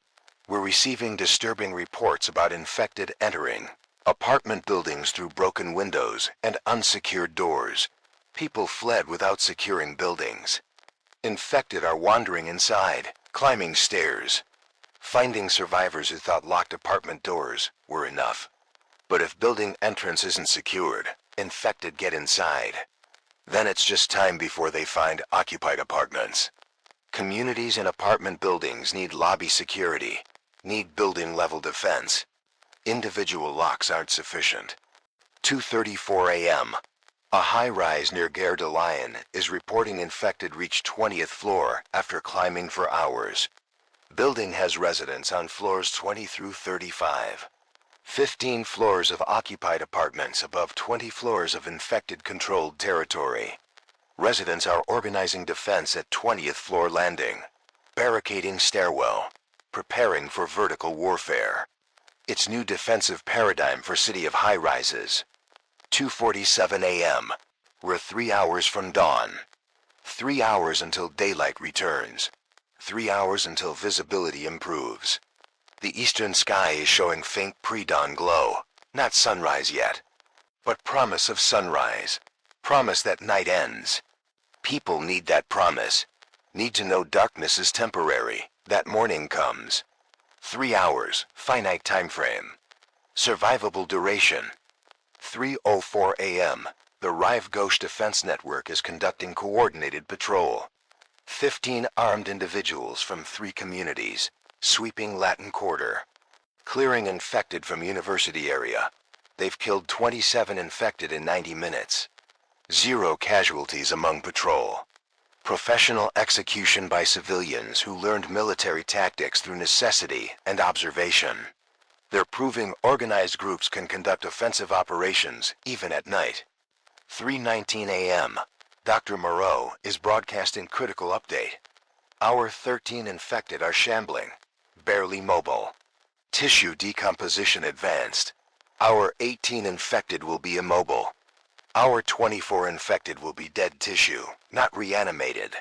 We're receiving disturbing reports about infected entering apartment buildings through broken windows and unsecured doors. People fled without securing buildings. Infected are wandering inside, climbing stairs. Finding survivors who thought locked apartment doors were enough. But if building entrance isn't secured, infected get inside. Then it's just time before they find occupied apartments. Communities and apartment buildings need lobby security, need building-level defense. Individual locks aren't sufficient. 2:34 a.m. A high-rise near Gare de Lyon is reporting infected reached 20th floor after climbing for hours. Building has residents on floors 20 through 35. 15 floors of occupied apartments above 20 floors of infected controlled territory. Residents are organizing defense at 20th floor landing, barricading stairwell, preparing for vertical warfare. It's new defensive paradigm for city of high-rises. 2:47 a.m. We're 3 hours from dawn. 3 hours until daylight returns. 3 hours until visibility improves. The eastern sky is showing faint pre-dawn glow, not sunrise yet, but promise of sunrise. Promise that night ends. People need that promise. Need to know darkness is temporary, that morning comes. 3 hours, finite time frame. Survivable duration. 3:04 a.m. The Rive Gauche Defense Network is conducting coordinated patrol. 15 armed individuals from 3 communities, sweeping Latin Quarter. Clearing infected from university area. They've killed 27 infected in 90 minutes. 0 casualties among patrol. Professional execution by civilians who learned military tactics through necessity and observation. They're proving organized groups can conduct offensive operations even at night. 3:19 a.m. Dr. Moreau is broadcasting critical update. Our 13 infected are shambling, barely mobile. Tissue decomposition advanced. Our 18 infected will be immobile. Our 24 infected will be dead tissue, not reanimated.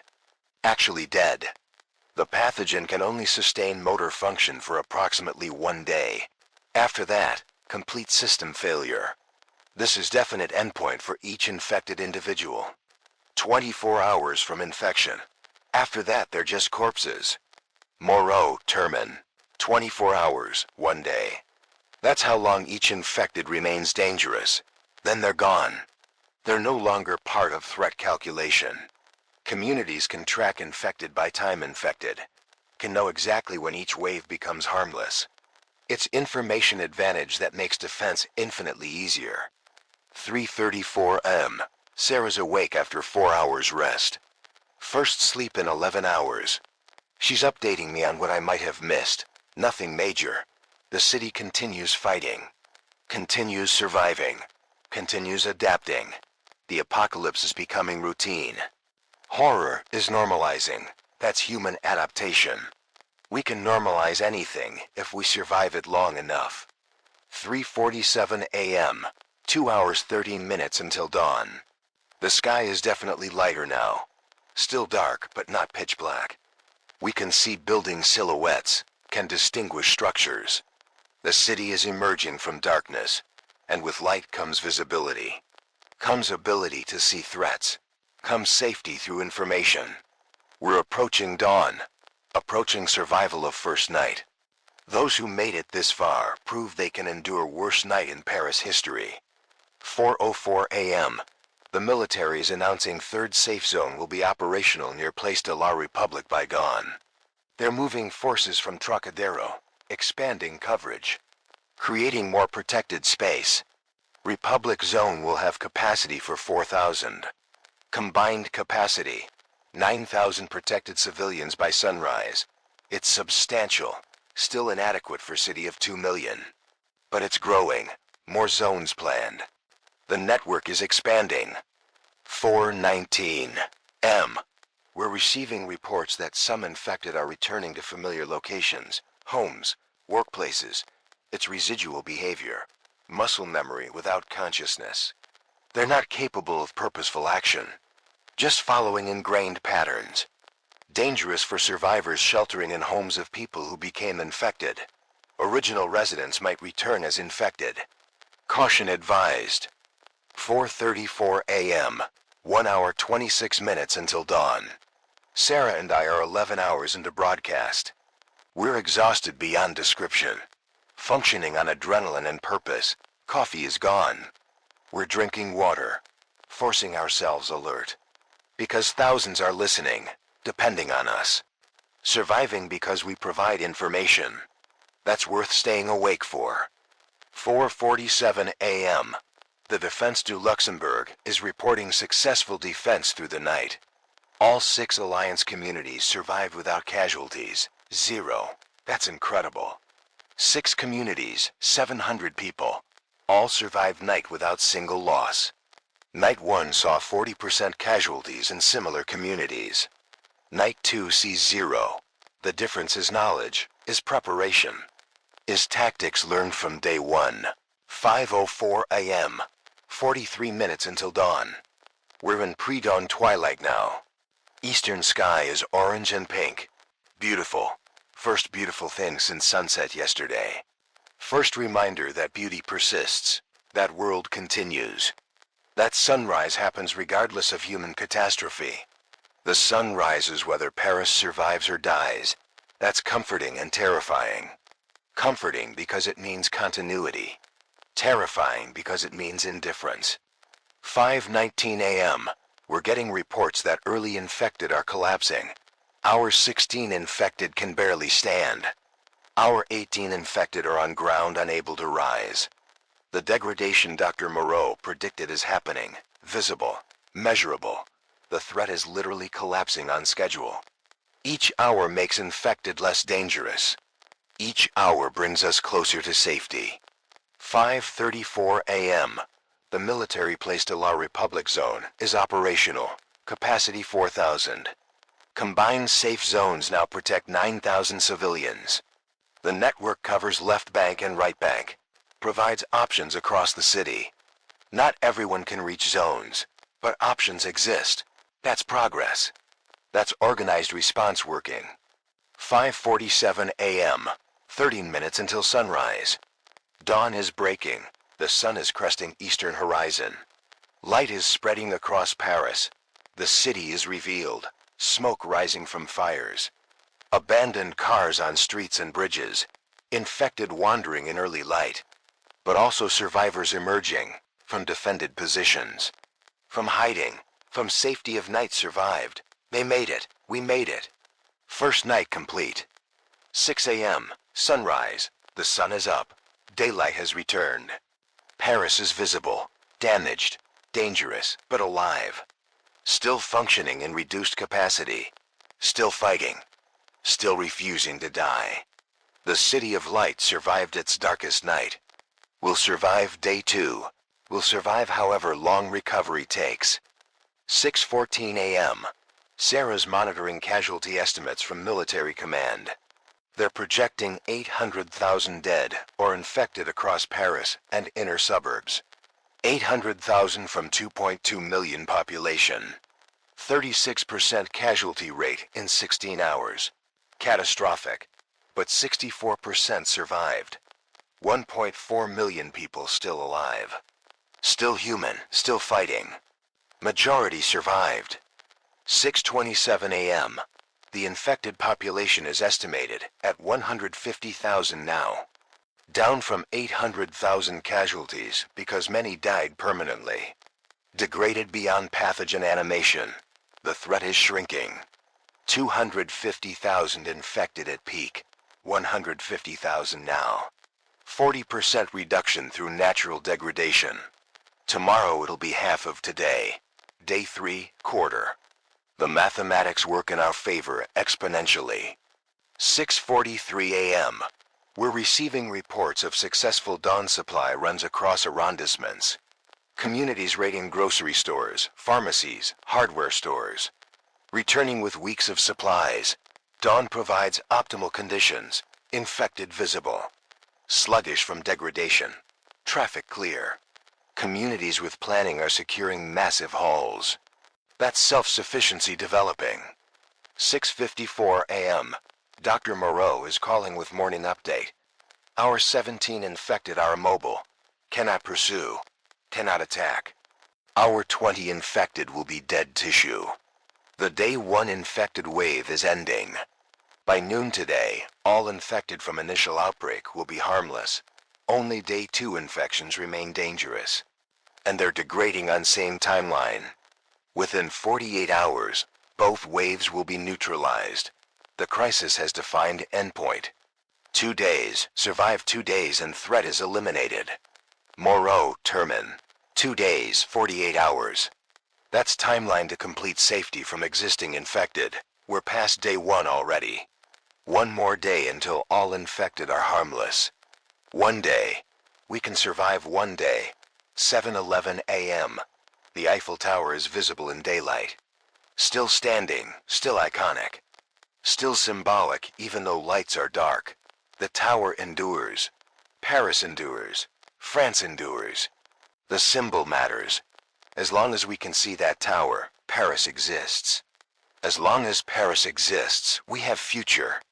Actually dead. The pathogen can only sustain motor function for approximately 1 day. After that, complete system failure. This is definite endpoint for each infected individual. 24 hours from infection. After that, they're just corpses. Moreau, Terman. 24 hours, 1 day. That's how long each infected remains dangerous. Then they're gone. They're no longer part of threat calculation. Communities can track infected by time infected. Can know exactly when each wave becomes harmless. It's information advantage that makes defense infinitely easier. 3:34 a.m. Sarah's awake after 4 hours rest. First sleep in 11 hours. She's updating me on what I might have missed. Nothing major. The city continues fighting. Continues surviving. Continues adapting. The apocalypse is becoming routine. Horror is normalizing. That's human adaptation. We can normalize anything if we survive it long enough. 3:47 a.m. 2 hours 13 minutes until dawn. The sky is definitely lighter now. Still dark, but not pitch black. We can see building silhouettes, can distinguish structures. The city is emerging from darkness, and with light comes visibility. Comes ability to see threats. Comes safety through information. We're approaching dawn. Approaching survival of first night. Those who made it this far prove they can endure worst night in Paris history. 4:04 a.m. The military is announcing third safe zone will be operational near Place de la République by dawn. They're moving forces from Trocadero, expanding coverage, creating more protected space. Republic Zone will have capacity for 4,000. Combined capacity, 9,000 protected civilians by sunrise. It's substantial, still inadequate for city of 2 million. But it's growing, more zones planned. The network is expanding. 4:19 m. We're receiving reports that some infected are returning to familiar locations, homes, workplaces. It's residual behavior, muscle memory without consciousness. They're not capable of purposeful action, just following ingrained patterns. Dangerous for survivors sheltering in homes of people who became infected. Original residents might return as infected. Caution advised. 4:34 a.m. 1 hour 26 minutes until dawn. Sarah and I are 11 hours into broadcast. We're exhausted beyond description. Functioning on adrenaline and purpose. Coffee is gone. We're drinking water. Forcing ourselves alert. Because thousands are listening. depending on us. Surviving because we provide information. That's worth staying awake for. 4:47 a.m. The Defense du Luxembourg is reporting successful defense through the night. All 6 Alliance communities survived without casualties. 0. That's incredible. 6 communities, 700 people. All survived night without single loss. Night 1 saw 40% casualties in similar communities. Night 2 sees 0. The difference is knowledge, is preparation, is tactics learned from day 1. 5:04 a.m. 43 minutes until dawn. We're in pre-dawn twilight now. Eastern sky is orange and pink. Beautiful. First beautiful thing since sunset yesterday. First reminder that beauty persists. That world continues. That sunrise happens regardless of human catastrophe. The sun rises whether Paris survives or dies. That's comforting and terrifying. Comforting because it means continuity. Terrifying because it means indifference. 5:19 a.m. We're getting reports that early infected are collapsing. Our 16 infected can barely stand. Our 18 infected are on ground unable to rise. The degradation Dr. Moreau predicted is happening, visible, measurable. The threat is literally collapsing on schedule. Each hour makes infected less dangerous. Each hour brings us closer to safety. 5:34 a.m. The military-placed La Republic Zone is operational. Capacity 4,000. Combined safe zones now protect 9,000 civilians. The network covers left bank and right bank. Provides options across the city. Not everyone can reach zones, but options exist. That's progress. That's organized response working. 5:47 a.m. 13 minutes until sunrise. Dawn is breaking. The sun is cresting eastern horizon. Light is spreading across Paris. The city is revealed. Smoke rising from fires. Abandoned cars on streets and bridges. Infected wandering in early light. But also survivors emerging from defended positions. From hiding, from safety of night survived. They made it. We made it. First night complete. 6 a.m. Sunrise. The sun is up. Daylight has returned. Paris is visible. Damaged. Dangerous, but alive. Still functioning in reduced capacity. Still fighting. Still refusing to die. The City of Light survived its darkest night. We'll survive day 2. We'll survive however long recovery takes. 6:14 a.m. Sarah's monitoring casualty estimates from military command. They're projecting 800,000 dead or infected across Paris and inner suburbs. 800,000 from 2.2 million population. 36% casualty rate in 16 hours. Catastrophic, but 64% survived. 1.4 million people still alive. Still human, still fighting. Majority survived. 6:27 a.m. The infected population is estimated at 150,000 now. Down from 800,000 casualties because many died permanently. Degraded beyond pathogen animation. The threat is shrinking. 250,000 infected at peak. 150,000 now. 40% reduction through natural degradation. Tomorrow it'll be half of today. Day 3, quarter. The mathematics work in our favor exponentially. 6:43 a.m. We're receiving reports of successful dawn supply runs across arrondissements. Communities raiding grocery stores, pharmacies, hardware stores. Returning with weeks of supplies. Dawn provides optimal conditions. Infected visible. Sluggish from degradation. Traffic clear. Communities with planning are securing massive hauls. That's self-sufficiency developing. 6:54 a.m. Dr. Moreau is calling with morning update. Our 17 infected are immobile. Cannot pursue. Cannot attack. Our 20 infected will be dead tissue. The day 1 infected wave is ending. By noon today, all infected from initial outbreak will be harmless. Only day 2 infections remain dangerous. And they're degrading on same timeline. Within 48 hours, Both waves will be neutralized. The crisis has defined endpoint. 2 days, survive 2 days and threat is eliminated. Moreau, Termin. 2 days, 48 hours. That's timeline to complete safety from existing infected. We're past day 1 already. 1 more day until all infected are harmless. 1 day. We can survive 1 day. 7:11 a.m. The Eiffel Tower is visible in daylight. Still standing, still iconic. Still symbolic even though lights are dark. The tower endures. Paris endures. France endures. The symbol matters. As long as we can see that tower, Paris exists. As long as Paris exists, we have future.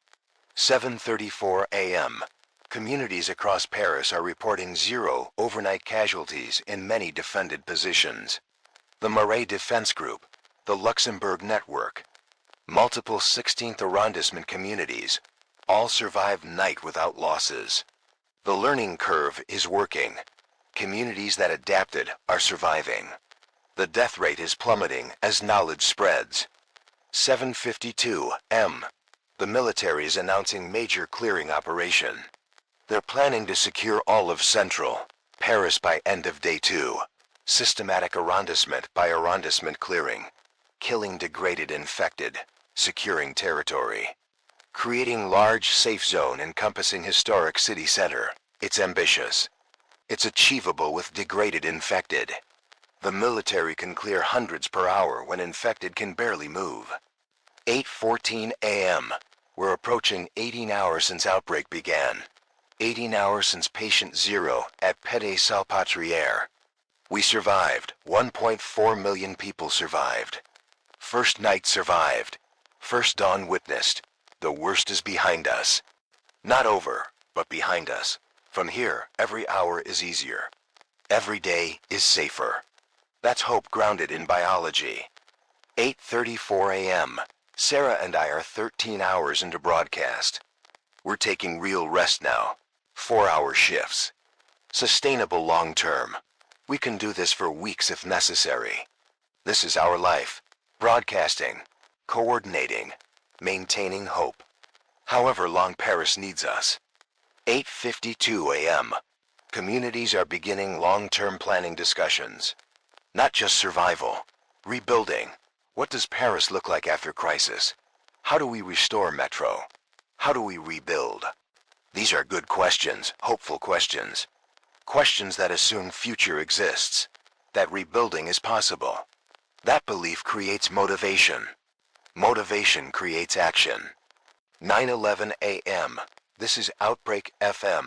7:34 a.m. Communities across Paris are reporting 0 overnight casualties in many defended positions. The Marais Defense Group, the Luxembourg Network, multiple 16th arrondissement communities, all survived night without losses. The learning curve is working. Communities that adapted are surviving. The death rate is plummeting as knowledge spreads. 7:52 m. The military is announcing major clearing operation. They're planning to secure all of Central Paris by end of day 2. Systematic arrondissement by arrondissement clearing. Killing degraded infected. Securing territory. Creating large safe zone encompassing historic city center. It's ambitious. It's achievable with degraded infected. The military can clear hundreds per hour when infected can barely move. 8:14 a.m. We're approaching 18 hours since outbreak began. 18 hours since patient 0 at Paris-Salpêtrière. We survived. 1.4 million people survived. First night survived. First dawn witnessed. The worst is behind us. Not over, but behind us. From here, every hour is easier. Every day is safer. That's hope grounded in biology. 8:34 a.m. Sarah and I are 13 hours into broadcast. We're taking real rest now. 4-hour shifts. Sustainable long term. We can do this for weeks if necessary. This is our life. Broadcasting. Coordinating. Maintaining hope. However long Paris needs us. 8:52 a.m. Communities are beginning long-term planning discussions. Not just survival. Rebuilding. What does Paris look like after crisis? How do we restore Metro? How do we rebuild? These are good questions, hopeful questions. Questions that assume future exists. That rebuilding is possible. That belief creates motivation. Motivation creates action. 9:11 a.m. This is Outbreak FM.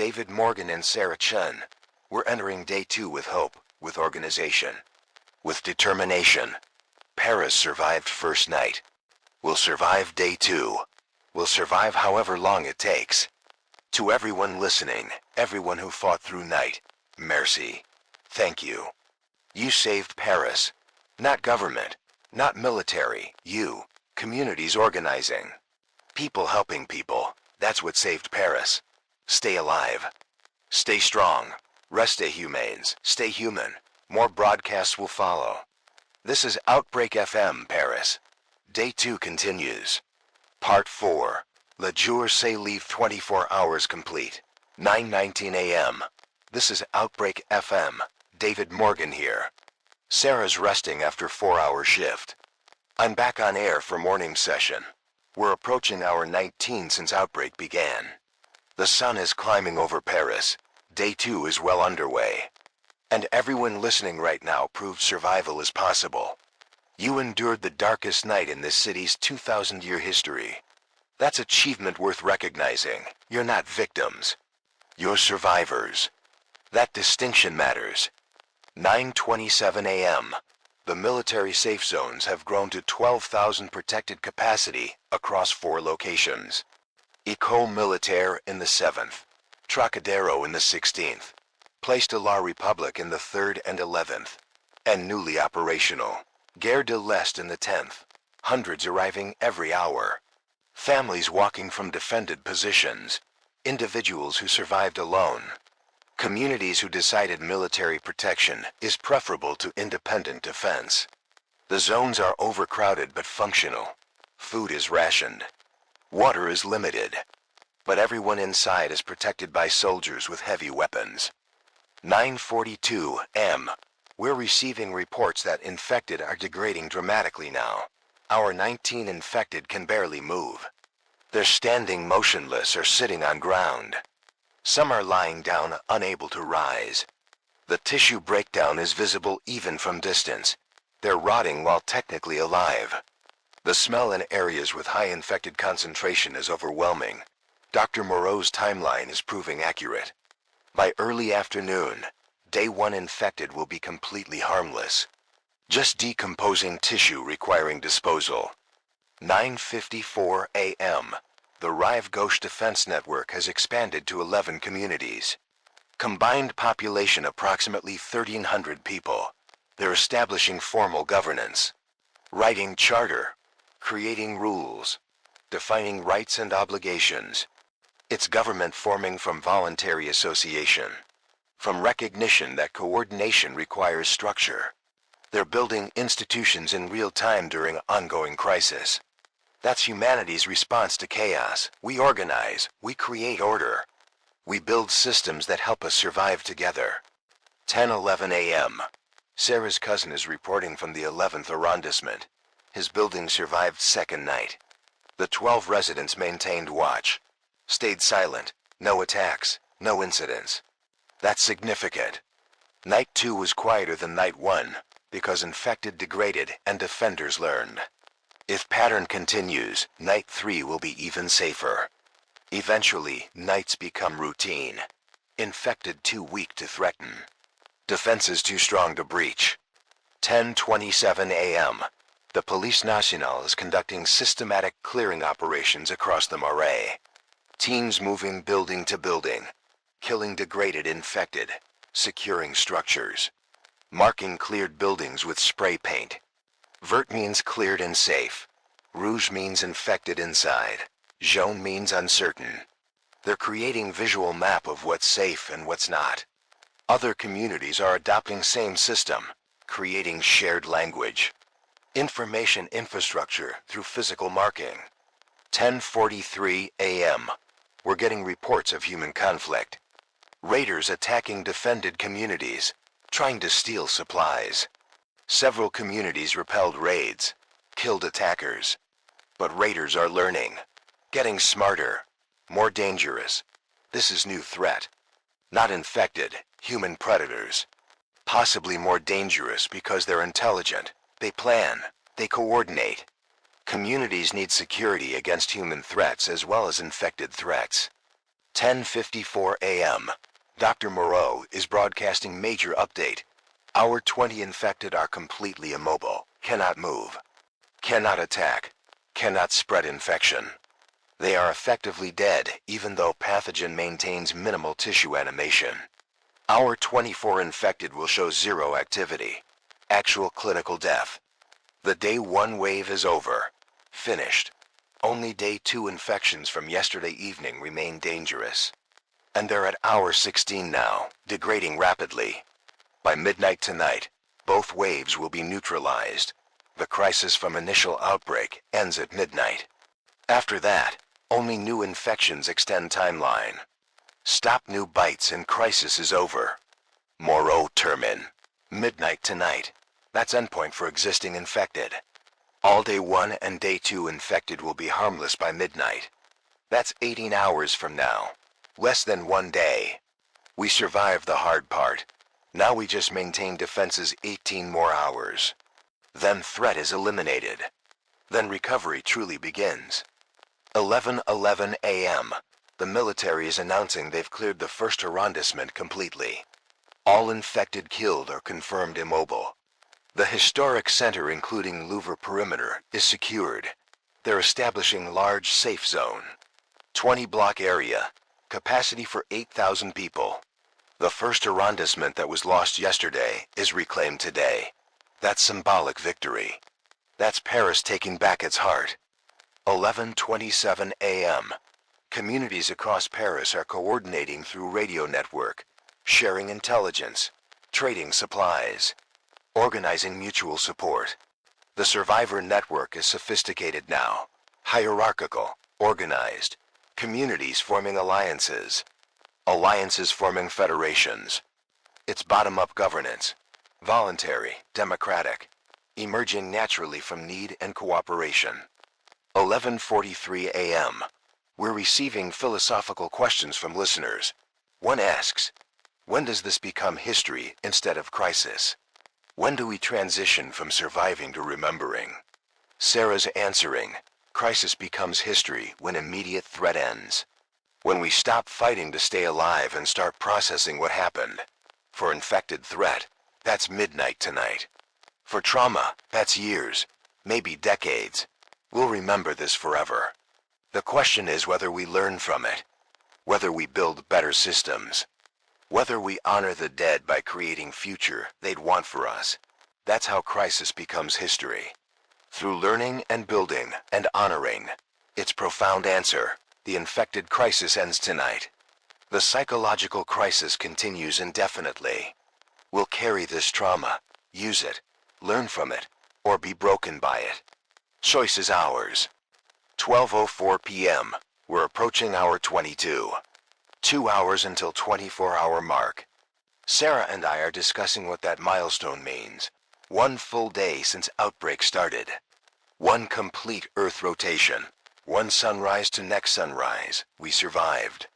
David Morgan and Sarah Chen. We're entering day 2 with hope, with organization, with determination. Paris survived first night. We'll survive day 2. We'll survive however long it takes. To everyone listening, everyone who fought through night, merci. Thank you. You saved Paris. Not government, not military, you, communities organizing. People helping people, that's what saved Paris. Stay alive. Stay strong. Restez humains. Stay human. More broadcasts will follow. This is Outbreak FM, Paris. Day 2 continues. Part 4. Le jour s'est leave 24 hours complete. 9:19 a.m. This is Outbreak FM. David Morgan here. Sarah's resting after 4-hour shift. I'm back on air for morning session. We're approaching hour 19 since outbreak began. The sun is climbing over Paris. Day 2 is well underway. And everyone listening right now proved survival is possible. You endured the darkest night in this city's 2,000-year history. That's achievement worth recognizing. You're not victims. You're survivors. That distinction matters. 9:27 a.m. The military safe zones have grown to 12,000 protected capacity across 4 locations. École Militaire in the 7th, Trocadero in the 16th, Place de la République in the 3rd and 11th, and newly operational, Gare de l'Est in the 10th. Hundreds arriving every hour. Families walking from defended positions. Individuals who survived alone. Communities who decided military protection is preferable to independent defense. The zones are overcrowded but functional. Food is rationed. Water is limited. But everyone inside is protected by soldiers with heavy weapons. 9:42 m. We're receiving reports that infected are degrading dramatically now. Our 19 infected can barely move. They're standing motionless or sitting on ground. Some are lying down, unable to rise. The tissue breakdown is visible even from distance. They're rotting while technically alive. The smell in areas with high infected concentration is overwhelming. Dr. Moreau's timeline is proving accurate. By early afternoon, day 1 infected will be completely harmless. Just decomposing tissue requiring disposal. 9:54 a.m. The Rive Gauche Defense Network has expanded to 11 communities. Combined population approximately 1,300 people. They're establishing formal governance. Writing charter. Creating rules. Defining rights and obligations. It's government forming from voluntary association. From recognition that coordination requires structure. They're building institutions in real time during ongoing crisis. That's humanity's response to chaos. We organize, we create order. We build systems that help us survive together. 10:11 a.m. Sarah's cousin is reporting from the 11th arrondissement. His building survived second night. The 12 residents maintained watch. Stayed silent. No attacks. No incidents. That's significant. Night 2 was quieter than night 1 because infected degraded and defenders learned. If pattern continues, night 3 will be even safer. Eventually, nights become routine. Infected too weak to threaten. Defenses too strong to breach. 10:27 a.m. The Police Nationale is conducting systematic clearing operations across the Marais. Teams moving building to building, killing degraded infected, securing structures, marking cleared buildings with spray paint. Vert means cleared and safe. Rouge means infected inside. Jaune means uncertain. They're creating visual map of what's safe and what's not. Other communities are adopting same system, creating shared language. Information infrastructure through physical marking. 10:43 a.m. We're getting reports of human conflict. Raiders attacking defended communities, trying to steal supplies. Several communities repelled raids, killed attackers. But raiders are learning, getting smarter, more dangerous. This is new threat. Not infected, human predators. Possibly more dangerous because they're intelligent. They plan, they coordinate. Communities need security against human threats as well as infected threats. 10:54 a.m. Dr. Moreau is broadcasting major update. Our 20 infected are completely immobile, cannot move, cannot attack, cannot spread infection. They are effectively dead even though pathogen maintains minimal tissue animation. Our 24 infected will show zero activity. Actual clinical death. The day 1 wave is over. Finished. Only day 2 infections from yesterday evening remain dangerous. And they're at hour 16 now, degrading rapidly. By midnight tonight, both waves will be neutralized. The crisis from initial outbreak ends at midnight. After that, only new infections extend timeline. Stop new bites and crisis is over. Moreau termin. Midnight tonight. That's endpoint for existing infected. All day 1 and day 2 infected will be harmless by midnight. That's 18 hours from now. Less than 1 day. We survived the hard part. Now we just maintain defenses 18 more hours. Then threat is eliminated. Then recovery truly begins. 11:11 a.m. The military is announcing they've cleared the first arrondissement completely. All infected killed or confirmed immobile. The historic center, including Louvre perimeter, is secured. They're establishing large safe zone. 20-block area. Capacity for 8,000 people. The first arrondissement that was lost yesterday is reclaimed today. That's symbolic victory. That's Paris taking back its heart. 11:27 a.m. Communities across Paris are coordinating through radio network, sharing intelligence, trading supplies, organizing mutual support. The survivor network is sophisticated now, hierarchical, organized, communities forming alliances, alliances forming federations. It's bottom-up governance, voluntary, democratic, emerging naturally from need and cooperation. 11:43 a.m. We're receiving philosophical questions from listeners. One asks, when does this become history instead of crisis? When do we transition from surviving to remembering? Sarah's answering, crisis becomes history when immediate threat ends. When we stop fighting to stay alive and start processing what happened. For infected threat, that's midnight tonight. For trauma, that's years, maybe decades. We'll remember this forever. The question is whether we learn from it, whether we build better systems, whether we honor the dead by creating future they'd want for us. That's how crisis becomes history. Through learning and building and honoring. Its profound answer, the infected crisis ends tonight. The psychological crisis continues indefinitely. We'll carry this trauma, use it, learn from it, or be broken by it. Choice is ours. 12:04 p.m. We're approaching hour 22. 2 hours until 24-hour mark. Sarah and I are discussing what that milestone means. One full day since outbreak started. One complete Earth rotation. One sunrise to next sunrise. We survived.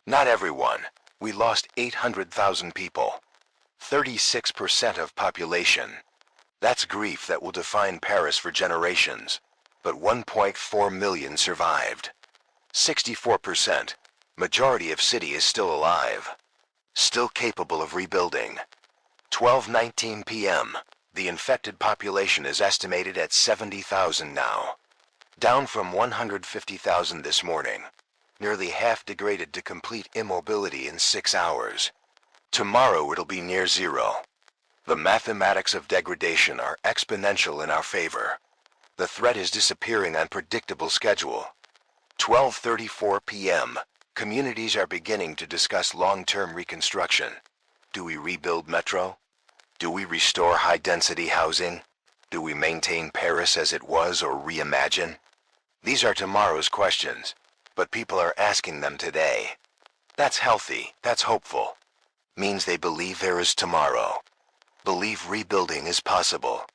Not everyone. We lost 800,000 people. 36% of population. That's grief that will define Paris for generations. But 1.4 million survived. 64%. Majority of city is still alive. Still capable of rebuilding. 12:19 p.m. The infected population is estimated at 70,000 now. Down from 150,000 this morning. Nearly half degraded to complete immobility in 6 hours. Tomorrow it'll be near zero. The mathematics of degradation are exponential in our favor. The threat is disappearing on predictable schedule. 12:34 p.m. Communities are beginning to discuss long-term reconstruction. Do we rebuild metro? Do we restore high-density housing? Do we maintain Paris as it was or reimagine? These are tomorrow's questions, but people are asking them today. That's healthy, that's hopeful. Means they believe there is tomorrow. Believe rebuilding is possible.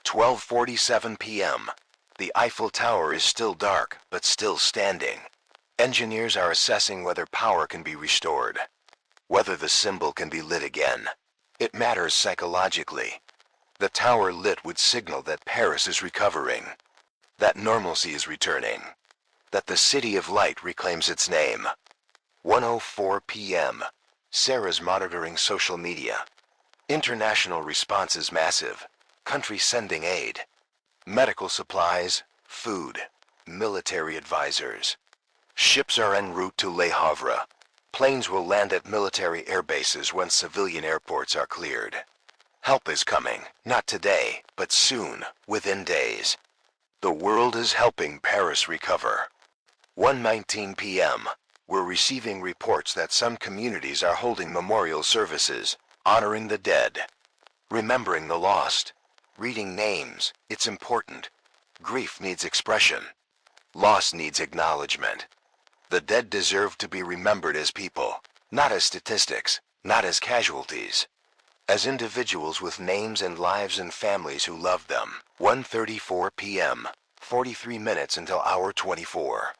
12:47 p.m. The Eiffel Tower is still dark, but still standing. Engineers are assessing whether power can be restored. Whether the symbol can be lit again. It matters psychologically. The tower lit would signal that Paris is recovering. That normalcy is returning. That the City of Light reclaims its name. 1:04 p.m. Sarah's monitoring social media. International response is massive. Countries sending aid. Medical supplies, food, military advisors. Ships are en route to Le Havre. Planes will land at military air bases when civilian airports are cleared. Help is coming, not today, but soon, within days. The world is helping Paris recover. 1:19 p.m. We're receiving reports that some communities are holding memorial services, honoring the dead, remembering the lost, reading names. It's important. Grief needs expression. Loss needs acknowledgement. The dead deserve to be remembered as people, not as statistics, not as casualties. As individuals with names and lives and families who love them. 1:34 p.m. 43 minutes until hour 24.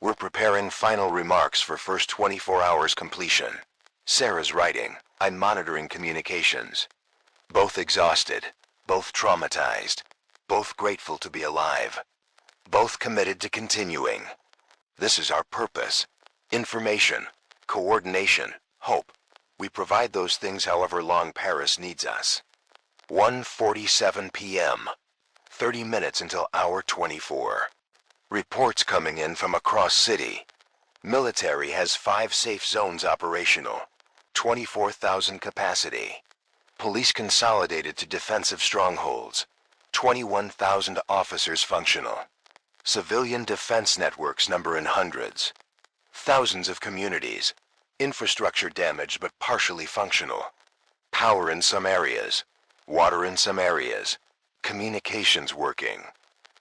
We're preparing final remarks for first 24 hours completion. Sarah's writing. I'm monitoring communications. Both exhausted, both traumatized, both grateful to be alive, both committed to continuing. This is our purpose. Information, coordination, hope. We provide those things however long Paris needs us. 1:47 p.m. 30 minutes until hour 24. Reports coming in from across city. Military has 5 safe zones operational. 24,000 capacity. Police consolidated to defensive strongholds. 21,000 officers functional. Civilian defense networks number in hundreds. Thousands of communities. Infrastructure damaged but partially functional. Power in some areas. Water in some areas. Communication's working.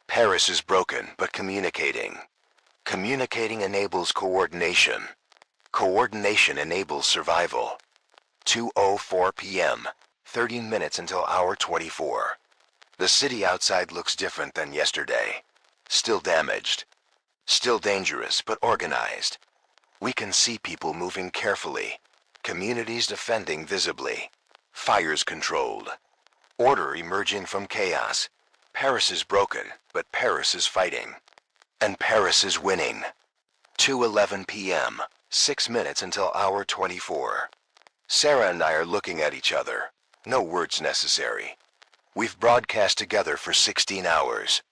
Paris is broken, but communicating. Communicating enables coordination. Coordination enables survival. 2:04 p.m., 30 minutes until hour 24. The city outside looks different than yesterday. Still damaged. Still dangerous, but organized. We can see people moving carefully. Communities defending visibly. Fires controlled. Order emerging from chaos. Paris is broken, but Paris is fighting. And Paris is winning. 2:11 p.m., 6 minutes until hour 24. Sarah and I are looking at each other. No words necessary. We've broadcast together for 16 hours.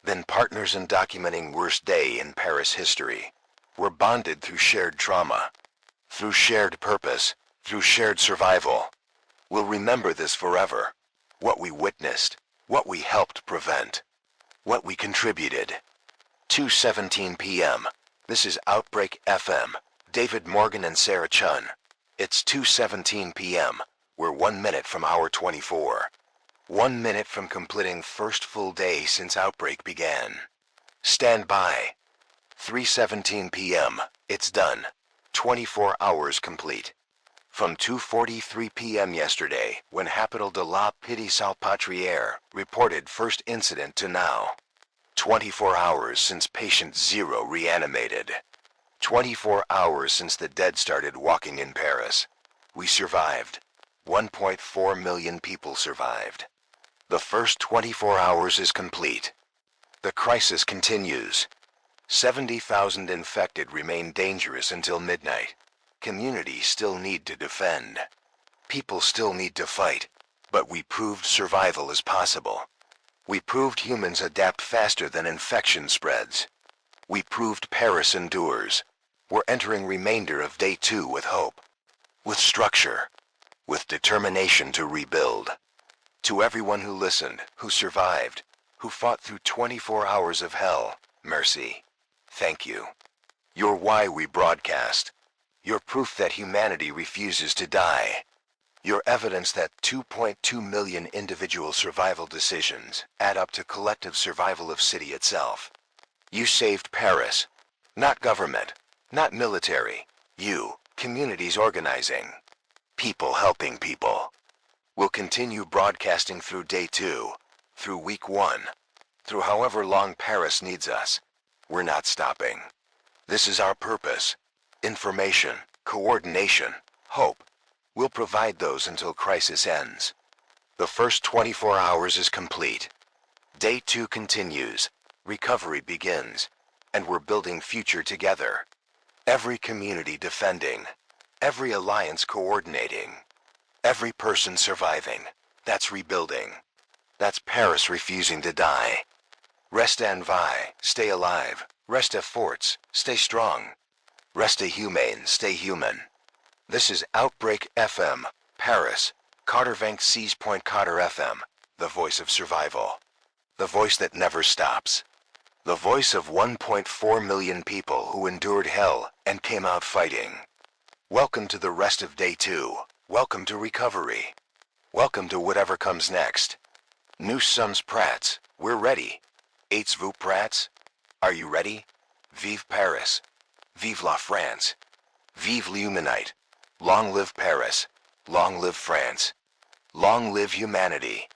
Then partners in documenting worst day in Paris history. We're bonded through shared trauma. Through shared purpose. Through shared survival. We'll remember this forever. What we witnessed. What we helped prevent. What we contributed. 2:17 p.m. This is Outbreak FM. David Morgan and Sarah Chun. It's 2:17 p.m. We're 1 minute from hour 24. 1 minute from completing first full day since Outbreak began. Stand by. 3:17 p.m. It's done. 24 hours complete. From 2:43 p.m. yesterday, when Hôpital de la Pitié-Salpêtrière reported first incident to now. 24 hours since patient 0 reanimated. 24 hours since the dead started walking in Paris. We survived. 1.4 million people survived. The first 24 hours is complete. The crisis continues. 70,000 infected remain dangerous until midnight. Communities still need to defend. People still need to fight. But we proved survival is possible. We proved humans adapt faster than infection spreads. We proved Paris endures. We're entering remainder of day 2 with hope. With structure. With determination to rebuild. To everyone who listened, who survived, who fought through 24 hours of hell, mercy. Thank you. You're why we broadcast. You're proof that humanity refuses to die. You're evidence that 2.2 million individual survival decisions add up to collective survival of city itself. You saved Paris. Not government. Not military. You, communities organizing. People helping people. We'll continue broadcasting through day 2, through week 1, through however long Paris needs us. We're not stopping. This is our purpose. Information, coordination, hope. We'll provide those until crisis ends. The first 24 hours is complete. Day 2 continues. Recovery begins. And we're building future together. Every community defending. Every alliance coordinating. Every person surviving. That's rebuilding. That's Paris refusing to die. Restez vie, stay alive. Restez forts, stay strong. Restez humane, stay human. This is Outbreak FM, Paris, Cartervank Seas Point Cotter FM, the voice of survival. The voice that never stops. The voice of 1.4 million people who endured hell and came out fighting. Welcome to the rest of day 2. Welcome to recovery. Welcome to whatever comes next. Nous sommes prêts. We're ready. Êtes-vous prêts? Are you ready? Vive Paris. Vive la France. Vive l'humanité. Long live Paris. Long live France. Long live humanity.